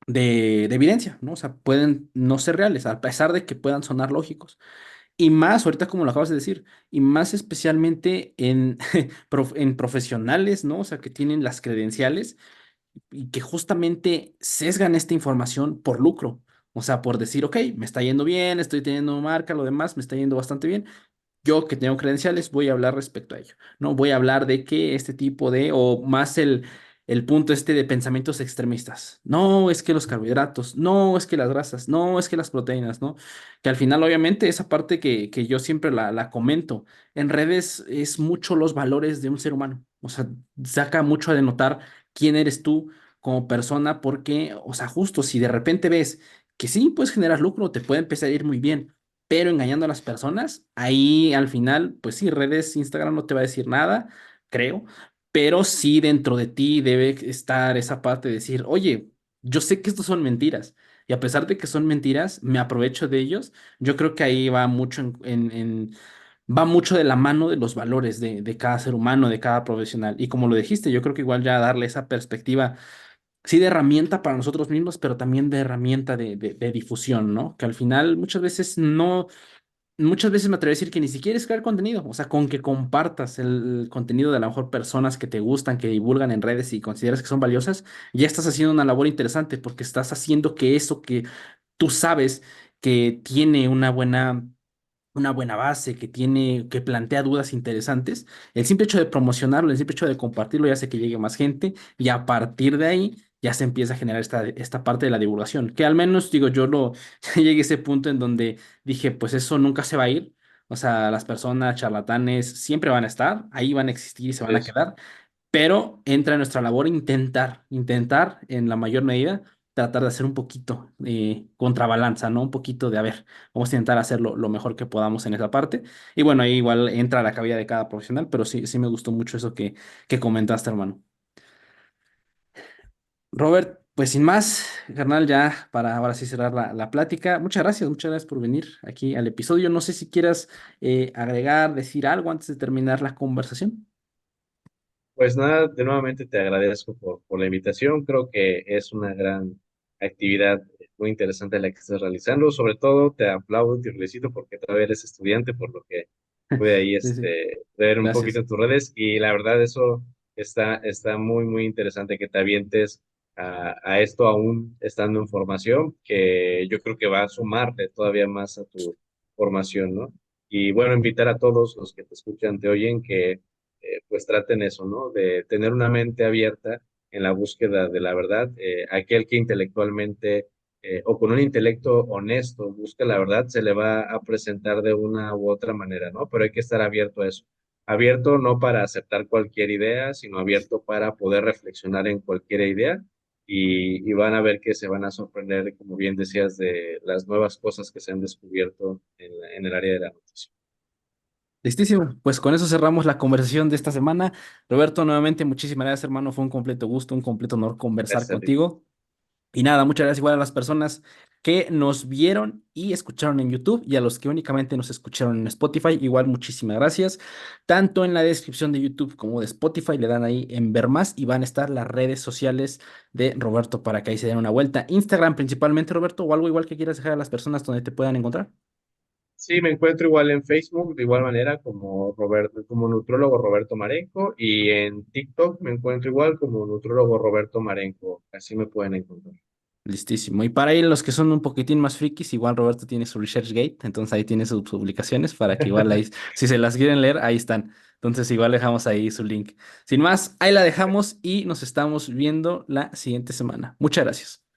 A: evidencia, ¿no? O sea, pueden no ser reales, a pesar de que puedan sonar lógicos. Y más, ahorita como lo acabas de decir, y más especialmente en, en profesionales, ¿no? O sea, que tienen las credenciales y que justamente sesgan esta información por lucro. O sea, por decir, ok, me está yendo bien, estoy teniendo marca, lo demás me está yendo bastante bien, yo que tengo credenciales voy a hablar respecto a ello, ¿no? Voy a hablar de que este tipo de, o más el punto este de pensamientos extremistas. No, es que los carbohidratos, no, es que las grasas, no, es que las proteínas, ¿no? Que al final, obviamente, esa parte que yo siempre la comento en redes es mucho los valores de un ser humano. O sea, saca mucho a denotar quién eres tú como persona, porque, o sea, justo si de repente ves que sí puedes generar lucro, te puede empezar a ir muy bien, pero engañando a las personas, ahí al final, pues sí, redes, Instagram no te va a decir nada, creo, pero sí dentro de ti debe estar esa parte de decir, oye, yo sé que estos son mentiras, y a pesar de que son mentiras, me aprovecho de ellos. Yo creo que ahí va mucho va mucho de la mano de los valores de cada ser humano, de cada profesional. Y como lo dijiste, yo creo que igual ya darle esa perspectiva sí de herramienta para nosotros mismos, pero también de herramienta de difusión, ¿no? Que al final muchas veces me atrevo a decir que ni siquiera es crear contenido, o sea, con que compartas el contenido de a lo mejor personas que te gustan, que divulgan en redes y consideras que son valiosas, ya estás haciendo una labor interesante porque estás haciendo que eso que tú sabes que tiene una buena base, que tiene, que plantea dudas interesantes, el simple hecho de promocionarlo, el simple hecho de compartirlo ya hace que llegue más gente y a partir de ahí ya se empieza a generar esta parte de la divulgación, que al menos digo, ya llegué a ese punto en donde dije, pues eso nunca se va a ir, o sea, las personas charlatanes siempre van a estar, ahí van a existir y se van a
B: Eso.
A: quedar, pero entra en nuestra labor intentar en la mayor medida tratar de hacer un poquito contrabalanza, ¿no? Un poquito de, a ver, vamos a intentar hacerlo lo mejor que podamos en esa parte. Y bueno, ahí igual entra la cabida de cada profesional, pero sí, sí me gustó mucho eso que comentaste, hermano. Robert, pues sin más, carnal, ya para ahora sí cerrar la plática. Muchas gracias por venir aquí al episodio. No sé si quieras agregar, decir algo antes de terminar la conversación.
B: Pues nada, de nuevamente te agradezco por la invitación. Creo que es una gran actividad muy interesante la que estás realizando. Sobre todo te aplaudo y te felicito porque todavía eres estudiante, por lo que pude ahí
A: Sí, sí,
B: ver un
A: gracias.
B: poquito tus redes y la verdad eso está muy, muy interesante que te avientes a esto aún estando en formación, que yo creo que va a sumarle todavía más a tu formación, ¿no? Y bueno, invitar a todos los que te escuchan, te oyen, que pues traten eso, ¿no? De tener una mente abierta en la búsqueda de la verdad. Aquel que intelectualmente o con un intelecto honesto busca la verdad, se le va a presentar de una u otra manera, ¿no? Pero hay que estar abierto a eso. Abierto no para aceptar cualquier idea, sino abierto para poder reflexionar en cualquier idea y van a ver que se van a sorprender, como bien decías, de las nuevas cosas que se han descubierto en el área de la nutrición.
A: Listísimo. Pues con eso cerramos la conversación de esta semana. Roberto, nuevamente, muchísimas gracias, hermano. Fue un completo gusto, un completo honor conversar
B: Gracias a ti.
A: contigo. Y nada, muchas gracias igual a las personas que nos vieron y escucharon en YouTube y a los que únicamente nos escucharon en Spotify. Igual, muchísimas gracias. Tanto en la descripción de YouTube como de Spotify le dan ahí en ver más y van a estar las redes sociales de Roberto para que ahí se den una vuelta. Instagram principalmente, Roberto, o algo igual que quieras dejar a las personas donde te puedan encontrar.
B: Sí, me encuentro igual en Facebook, de igual manera como Roberto, como nutrólogo Roberto Marenco, y en TikTok me encuentro igual como nutrólogo Roberto Marenco. Así me pueden encontrar.
A: Listísimo. Y para ahí los que son un poquitín más frikis, igual Roberto tiene su ResearchGate, entonces ahí tiene sus publicaciones para que igual ahí, si se las quieren leer, ahí están. Entonces igual dejamos ahí su link. Sin más, ahí la dejamos y nos estamos viendo la siguiente semana. Muchas gracias.